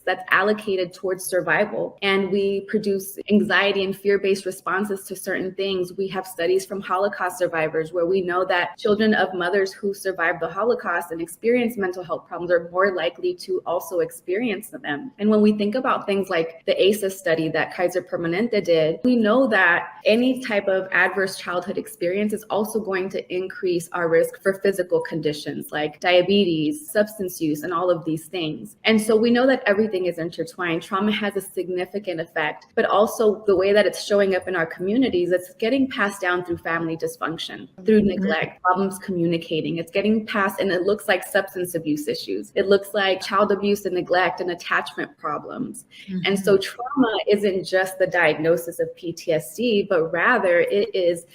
that's allocated towards survival. And we produce anxiety and fear-based responses to certain things. We have studies from Holocaust survivors where we know that children of mothers who survived the Holocaust and experienced mental health problems are more likely to also experience them. And when we think about things like the ACEs study that Kaiser Permanente did, we know that any type of adverse childhood experience is also going to increase our risk for physical conditions like diabetes, substance use, and all of these things. And so we know that everything is intertwined. Trauma has a significant effect, but also the way that it's showing up in our communities, it's getting passed down through family dysfunction, through neglect, problems communicating. It's getting passed, and it looks like substance abuse issues. It looks like child abuse and neglect and attachment problems. And so trauma isn't just the diagnosis of PTSD, but rather it is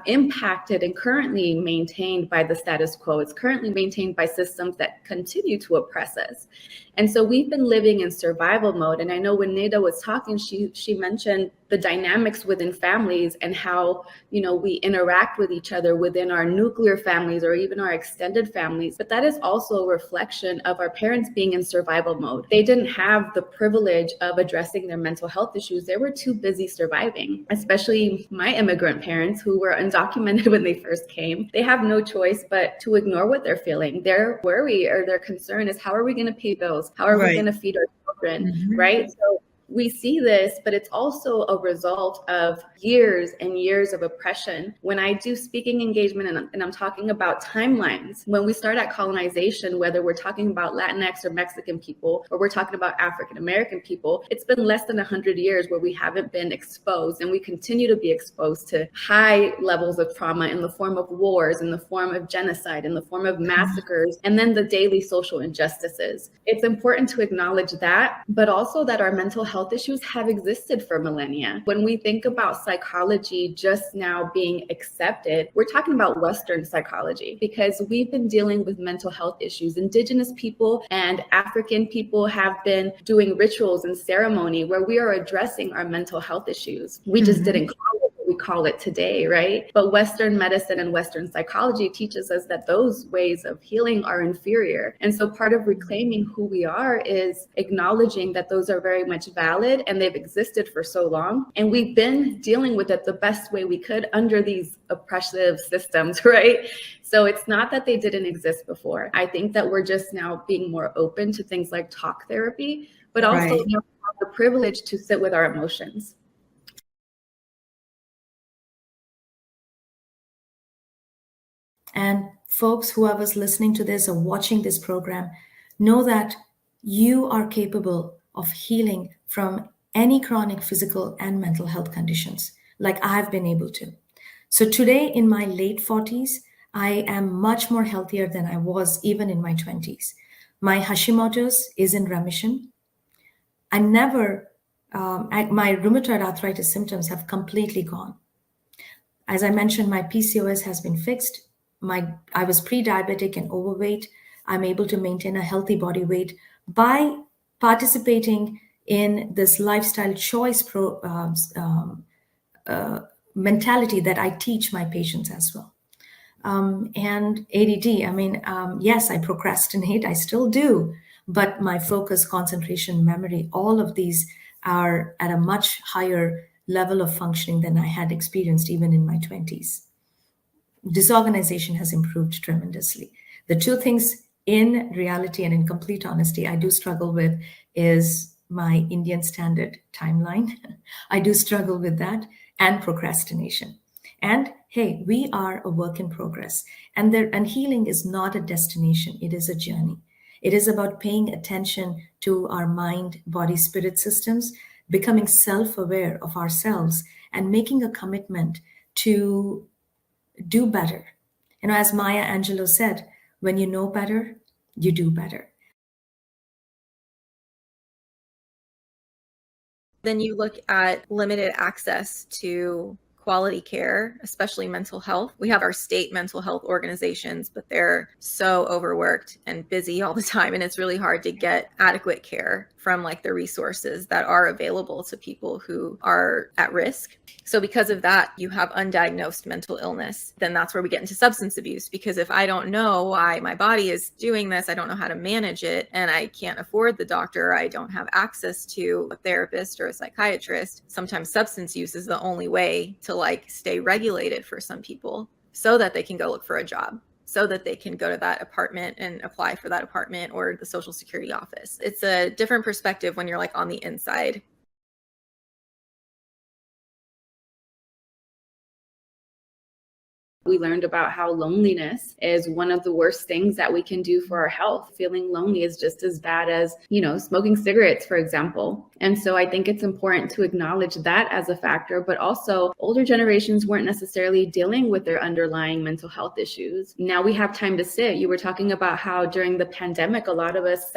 impacted and currently maintained by the status quo. It's currently maintained by systems that continue to oppress us. And so we've been living in survival mode. And I know when Neda was talking, she mentioned the dynamics within families and how, we interact with each other within our nuclear families or even our extended families. But that is also a reflection of our parents being in survival mode. They didn't have the privilege of addressing their mental health issues. They were too busy surviving, especially my immigrant parents who were undocumented when they first came. They have no choice but to ignore what they're feeling. Their worry or their concern is, how are we going to pay bills? How are we going to feed our children, right? So we see this, but it's also a result of years and years of oppression. When I do speaking engagement and I'm talking about timelines, when we start at colonization, whether we're talking about Latinx or Mexican people, or we're talking about African American people, it's been less than 100 years where we haven't been exposed, and we continue to be exposed to high levels of trauma in the form of wars, in the form of genocide, in the form of massacres, and then the daily social injustices. It's important to acknowledge that, but also that our mental health issues have existed for millennia. When we think about psychology just now being accepted, we're talking about Western psychology, because we've been dealing with mental health issues. Indigenous people and African people have been doing rituals and ceremony where we are addressing our mental health issues. We just didn't call it what we call it today, right? But Western medicine and Western psychology teaches us that those ways of healing are inferior. And so part of reclaiming who we are is acknowledging that those are very much valid and they've existed for so long. And we've been dealing with it the best way we could under these oppressive systems, right? So it's not that they didn't exist before. I think that we're just now being more open to things like talk therapy, but also
Right.
we have the privilege to sit with our emotions.
And folks, whoever's listening to this or watching this program, know that you are capable of healing from any chronic physical and mental health conditions, like I've been able to. So today, in my late 40s, I am much more healthier than I was even in my 20s. My Hashimoto's is in remission. I never, my rheumatoid arthritis symptoms have completely gone. As I mentioned, my PCOS has been fixed. I was pre-diabetic and overweight. I'm able to maintain a healthy body weight by participating in this lifestyle choice mentality that I teach my patients as well. And ADD, yes, I procrastinate, I still do, but my focus, concentration, memory, all of these are at a much higher level of functioning than I had experienced even in my 20s. Disorganization has improved tremendously. The two things in reality and in complete honesty I do struggle with is my Indian standard timeline. I do struggle with that, and procrastination. And hey, we are a work in progress. And healing is not a destination, it is a journey. It is about paying attention to our mind, body, spirit systems, becoming self-aware of ourselves, and making a commitment to do better. As Maya Angelou said, when you know better, you do better.
Then you look at limited access to quality care, especially mental health. We have our state mental health organizations, but they're so overworked and busy all the time. And it's really hard to get adequate care from like the resources that are available to people who are at risk. So because of that, you have undiagnosed mental illness. Then that's where we get into substance abuse, because if I don't know why my body is doing this, I don't know how to manage it, and I can't afford the doctor, I don't have access to a therapist or a psychiatrist, sometimes substance use is the only way to like stay regulated for some people so that they can go look for a job, so that they can go to that apartment and apply for that apartment or the Social Security office. It's a different perspective when you're like on the inside.
We learned about how loneliness is one of the worst things that we can do for our health. Feeling lonely is just as bad as, smoking cigarettes, for example. And so I think it's important to acknowledge that as a factor, but also older generations weren't necessarily dealing with their underlying mental health issues. Now we have time to sit. You were talking about how during the pandemic, a lot of us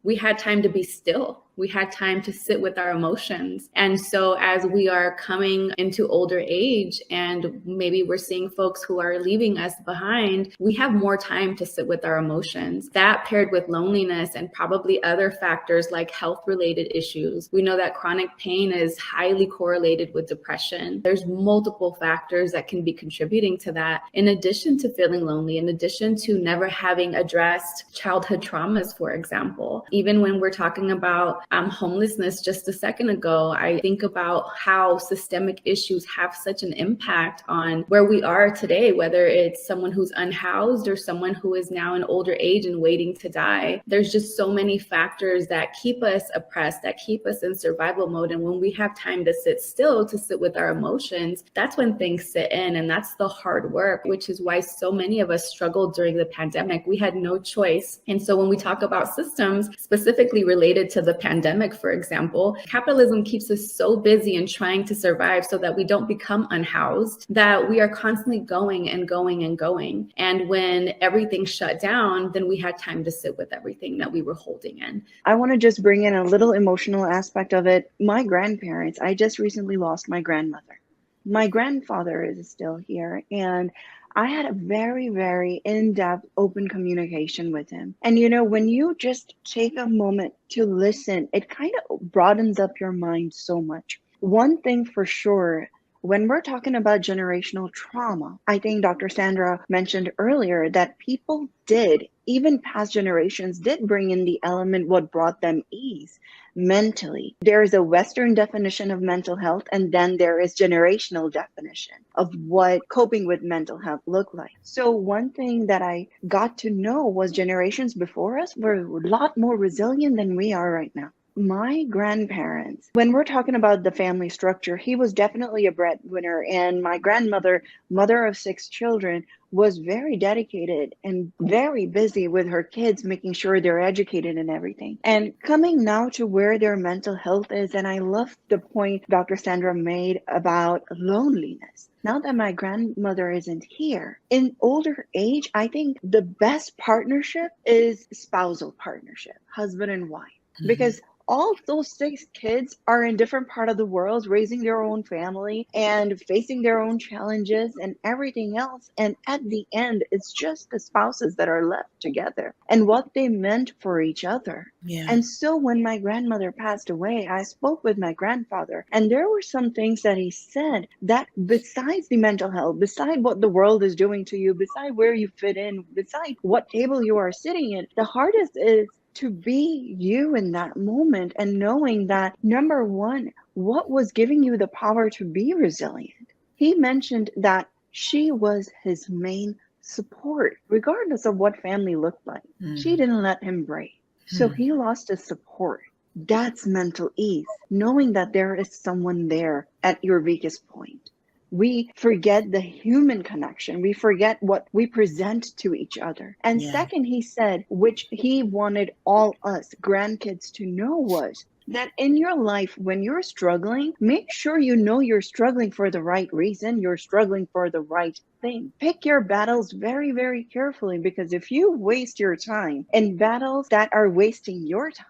we had time to be still. We had time to sit with our emotions. And so as we are coming into older age and maybe we're seeing folks who are leaving us behind, we have more time to sit with our emotions. That paired with loneliness and probably other factors like health-related issues. We know that chronic pain is highly correlated with depression. There's multiple factors that can be contributing to that. In addition to feeling lonely, in addition to never having addressed childhood traumas, for example. Even when we're talking about homelessness just a second ago, I think about how systemic issues have such an impact on where we are today, whether it's someone who's unhoused or someone who is now in older age and waiting to die. There's just so many factors that keep us oppressed, that keep us us in survival mode. And when we have time to sit still, to sit with our emotions, that's when things sit in. And that's the hard work, which is why so many of us struggled during the pandemic. We had no choice. And so when we talk about systems specifically related to the pandemic, for example, capitalism keeps us so busy and trying to survive so that we don't become unhoused, that we are constantly going and going and going. And when everything shut down, then we had time to sit with everything that we were holding in.
I want to just bring in a little emotional aspect of it. My grandparents, I just recently lost my grandmother. My grandfather is still here, and I had a very, very in-depth, open communication with him. And when you just take a moment to listen, it kind of broadens up your mind so much. One thing for sure, when we're talking about generational trauma, I think Dr. Sandra mentioned earlier that people did, even past generations, did bring in the element what brought them ease mentally. There is a Western definition of mental health, and then there is generational definition of what coping with mental health looked like. So one thing that I got to know was generations before us were a lot more resilient than we are right now. My grandparents, when we're talking about the family structure, he was definitely a breadwinner, and my grandmother, mother of 6 children, was very dedicated and very busy with her kids, making sure they're educated and everything. And coming now to where their mental health is, and I love the point Dr. Sandra made about loneliness. Now that my grandmother isn't here, in older age, I think the best partnership is spousal partnership, husband and wife, because all those 6 kids are in different part of the world, raising their own family and facing their own challenges and everything else. And at the end, it's just the spouses that are left together and what they meant for each other.
Yeah.
And so when my grandmother passed away, I spoke with my grandfather, and there were some things that he said that besides the mental health, beside what the world is doing to you, beside where you fit in, beside what table you are sitting at, the hardest is to be you in that moment and knowing that, number one, what was giving you the power to be resilient? He mentioned that she was his main support, regardless of what family looked like. She didn't let him break. So he lost his support. That's mental ease, knowing that there is someone there at your weakest point. We forget the human connection. We forget what we present to each other. And second, he said, which he wanted all us grandkids to know, was that in your life, when you're struggling, make sure you know you're struggling for the right reason. You're struggling for the right thing. Pick your battles very, very carefully, because if you waste your time in battles that are wasting your time,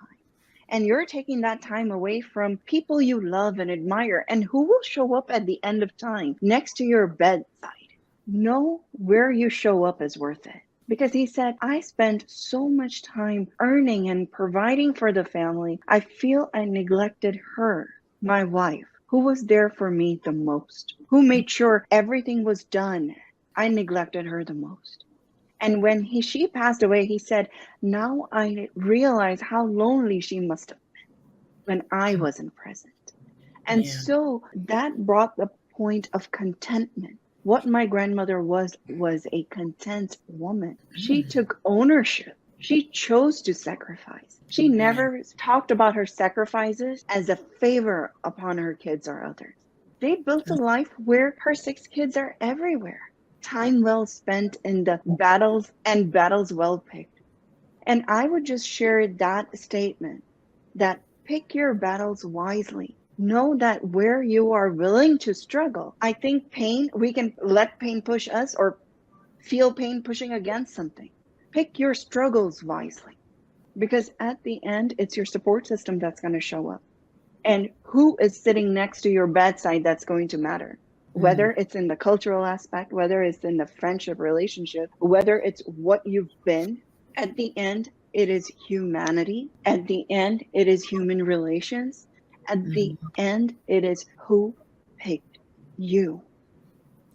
and you're taking that time away from people you love and admire and who will show up at the end of time next to your bedside, know where you show up is worth it. Because he said, I spent so much time earning and providing for the family. I feel I neglected her, my wife, who was there for me the most, who made sure everything was done. I neglected her the most. And when she passed away, he said, now I realize how lonely she must have been when I wasn't present. And so that brought the point of contentment. What my grandmother was a content woman. She took ownership. She chose to sacrifice. She never talked about her sacrifices as a favor upon her kids or others. They built a life where her 6 kids are everywhere. Time well spent in the battles, and battles well picked. And I would just share that statement, that pick your battles wisely. Know that where you are willing to struggle. I think pain, we can let pain push us or feel pain pushing against something. Pick your struggles wisely, because at the end, it's your support system that's going to show up. And who is sitting next to your bedside, that's going to matter. Whether it's in the cultural aspect, whether it's in the friendship relationship, whether it's what you've been, at the end, it is humanity. At the end, it is human relations. At the end, it is who picked you.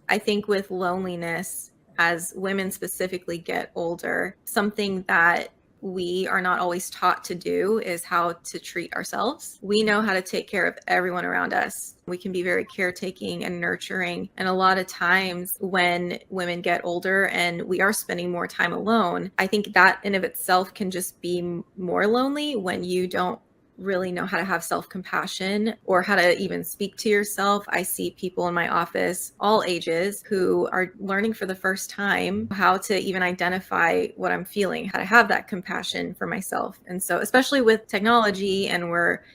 I think with loneliness, as women specifically get older, something that we are not always taught to do is how to treat ourselves. We know how to take care of everyone around us. We can be very caretaking and nurturing. And a lot of times when women get older and we are spending more time alone, I think that in of itself can just be more lonely when you don't really know how to have self-compassion or how to even speak to yourself. I see people in my office, all ages, who are learning for the first time how to even identify what I'm feeling, how to have that compassion for myself. And so, especially with technology, and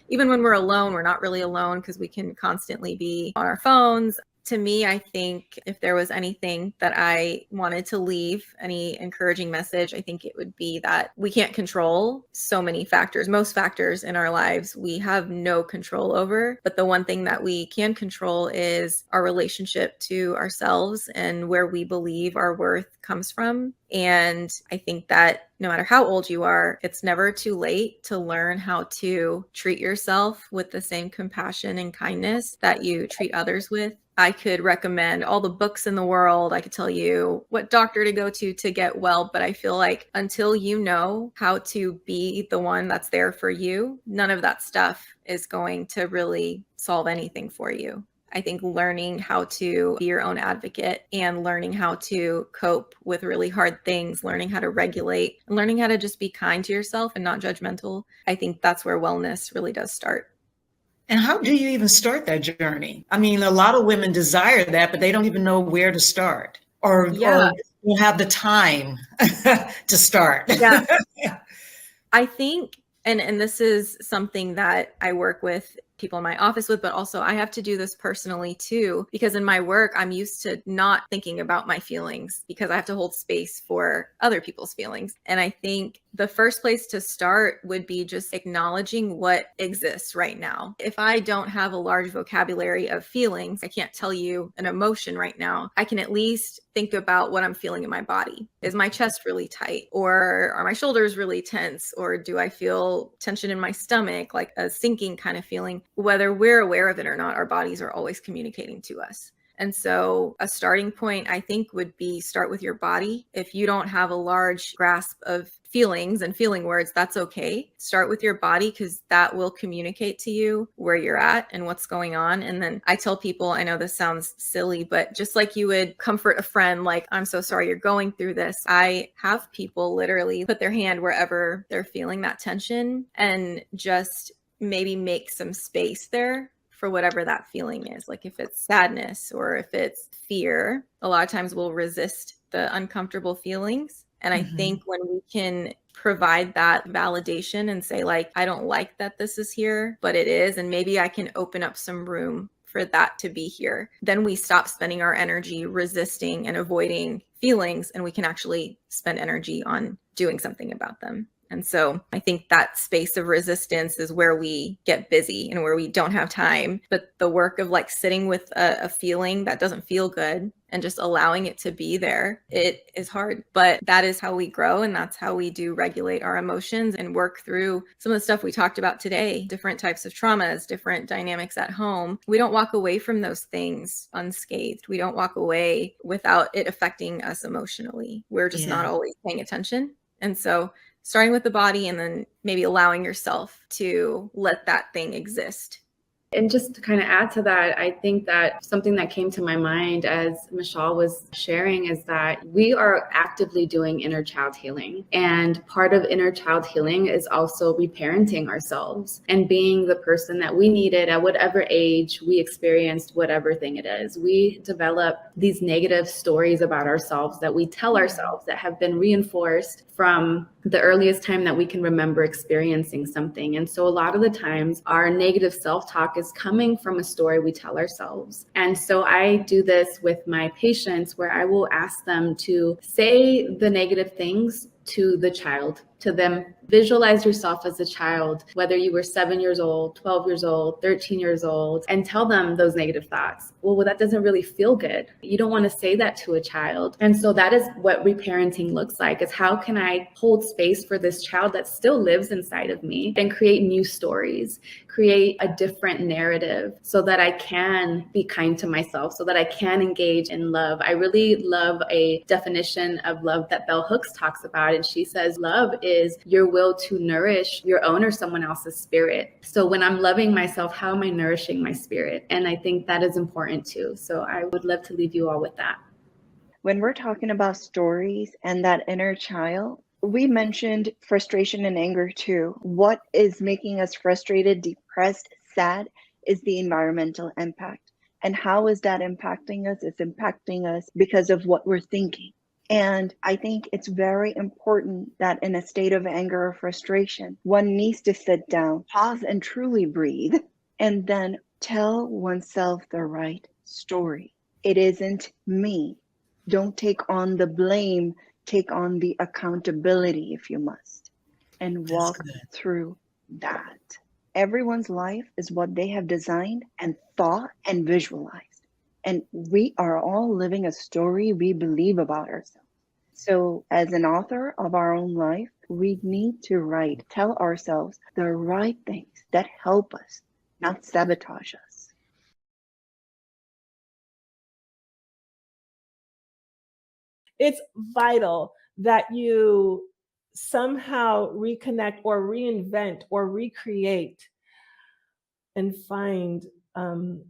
even when we're alone, we're not really alone because we can constantly be on our phones. To me, I think if there was anything that I wanted to leave, any encouraging message, I think it would be that we can't control so many factors. Most factors in our lives we have no control over. But the one thing that we can control is our relationship to ourselves and where we believe our worth comes from. And I think that no matter how old you are, it's never too late to learn how to treat yourself with the same compassion and kindness that you treat others with. I could recommend all the books in the world. I could tell you what doctor to go to get well, but I feel like until you know how to be the one that's there for you, none of that stuff is going to really solve anything for you. I think learning how to be your own advocate and learning how to cope with really hard things, learning how to regulate, and learning how to just be kind to yourself and not judgmental, I think that's where wellness really does start.
And how do you even start that journey? I mean, a lot of women desire that, but they don't even know where to start or don't have the time to start.
Yeah. I think, and this is something that I work with people in my office with, but also I have to do this personally too, because in my work, I'm used to not thinking about my feelings because I have to hold space for other people's feelings. And I think the first place to start would be just acknowledging what exists right now. If I don't have a large vocabulary of feelings, I can't tell you an emotion right now. I can at least think about what I'm feeling in my body. Is my chest really tight? Or are my shoulders really tense? Or do I feel tension in my stomach, like a sinking kind of feeling? Whether we're aware of it or not, our bodies are always communicating to us. And so a starting point, I think, would be start with your body. If you don't have a large grasp of feelings and feeling words, that's okay. Start with your body because that will communicate to you where you're at and what's going on. And then I tell people, I know this sounds silly, but just like you would comfort a friend, like, I'm so sorry you're going through this. I have people literally put their hand wherever they're feeling that tension and just maybe make some space there for whatever that feeling is. Like if it's sadness or if it's fear, a lot of times we'll resist the uncomfortable feelings. And I think when we can provide that validation and say, like, I don't like that this is here, but it is, and maybe I can open up some room for that to be here, then we stop spending our energy resisting and avoiding feelings, and we can actually spend energy on doing something about them. And so I think that space of resistance is where we get busy and where we don't have time. But the work of like sitting with a feeling that doesn't feel good and just allowing it to be there, it is hard. But that is how we grow. And that's how we do regulate our emotions and work through some of the stuff we talked about today, different types of traumas, different dynamics at home. We don't walk away from those things unscathed. We don't walk away without it affecting us emotionally. We're just not always paying attention. And so starting with the body and then maybe allowing yourself to let that thing exist.
And just to kind of add to that, I think that something that came to my mind as Michelle was sharing is that we are actively doing inner child healing. And part of inner child healing is also reparenting ourselves and being the person that we needed at whatever age we experienced whatever thing it is. We develop these negative stories about ourselves that we tell ourselves that have been reinforced from the earliest time that we can remember experiencing something. And so a lot of the times our negative self-talk is coming from a story we tell ourselves. And so I do this with my patients where I will ask them to say the negative things to the child, to them. Visualize yourself as a child, whether you were 7 years old, 12 years old, 13 years old, and tell them those negative thoughts. Well, that doesn't really feel good. You don't want to say that to a child. And so that is what reparenting looks like, is how can I hold space for this child that still lives inside of me and create new stories, create a different narrative so that I can be kind to myself, so that I can engage in love. I really love a definition of love that Bell Hooks talks about. And she says, love is your will to nourish your own or someone else's spirit. So when I'm loving myself, how am I nourishing my spirit? And I think that is important too. So I would love to leave you all with that.
When we're talking about stories and that inner child, We mentioned frustration and anger too. What is making us frustrated, depressed, sad is the environmental impact. And how is that impacting us? It's impacting us because of what we're thinking. And I think it's very important that in a state of anger or frustration, one needs to sit down, pause, and truly breathe, and then tell oneself the right story. It isn't me. Don't take on the blame, take on the accountability if you must, and walk through that. Everyone's life is what they have designed and thought and visualized. And we are all living a story we believe about ourselves. So, as an author of our own life, we need to tell ourselves the right things that help us, not sabotage us.
It's vital that you somehow reconnect or reinvent or recreate and find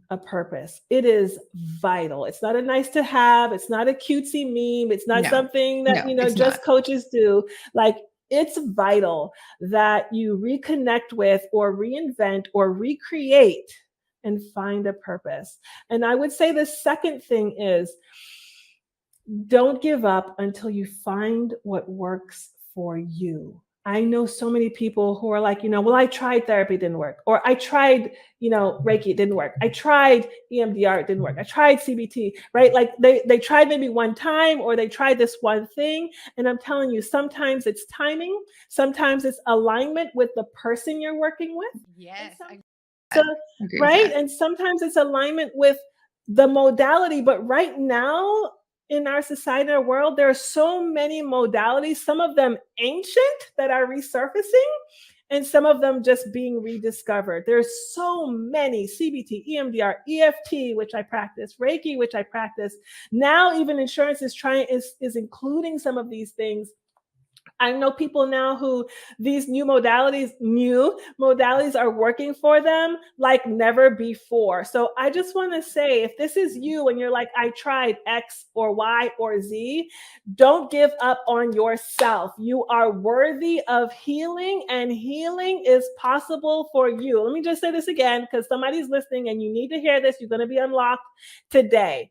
a purpose. It is vital. It's not a nice to have. It's not a cutesy meme. It's not something that, just coaches do. Like, it's vital that you reconnect with or reinvent or recreate and find a purpose. And I would say the second thing is, don't give up until you find what works for you. I know so many people who are like, well, I tried therapy, it didn't work. Or I tried, Reiki, it didn't work. I tried EMDR, it didn't work. I tried CBT, right? Like they tried maybe one time, or they tried this one thing. And I'm telling you, sometimes it's timing. Sometimes it's alignment with the person you're working with.
Yes.
Right. And sometimes it's alignment with the modality. But right now, in our society, in our world, there are so many modalities, some of them ancient that are resurfacing, and some of them just being rediscovered. There's so many: CBT, EMDR, EFT, which I practice, Reiki, which I practice. Now even insurance is including some of these things. I know people now who these new modalities are working for them like never before. So I just want to say, if this is you and you're like, I tried X or Y or Z, don't give up on yourself. You are worthy of healing, and healing is possible for you. Let me just say this again, because somebody's listening and you need to hear this. You're going to be unlocked today.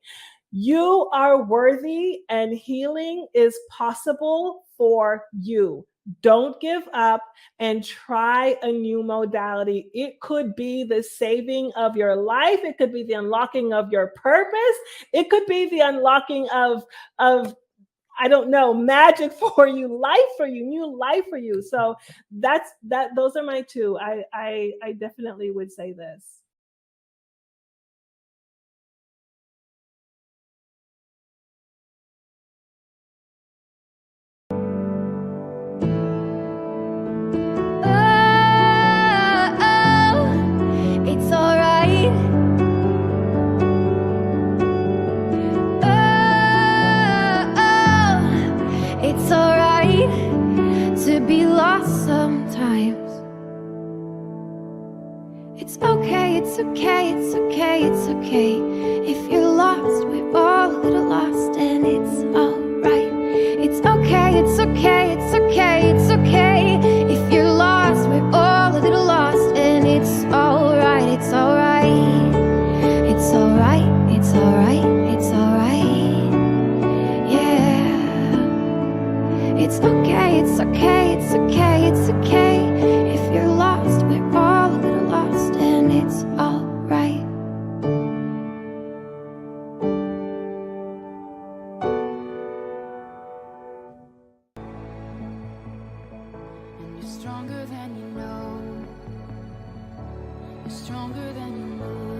You are worthy, and healing is possible for you. Don't give up and try a new modality. It could be the saving of your life. It could be the unlocking of your purpose. It could be the unlocking of I don't know, magic for you, life for you, new life for you. So those are my two. I definitely would say this.
Be lost sometimes. It's okay, it's okay, it's okay, it's okay. If you're lost, we're all a little lost, and it's alright. It's okay, it's okay, it's okay, it's okay. If you're lost, we're all a little lost, and it's alright, it's alright. It's alright, it's alright, it's alright. Yeah. It's okay, it's okay, it's okay, it's okay. If you're lost, we're all a little lost, and it's alright.
And you're stronger than you know. You're stronger than you know.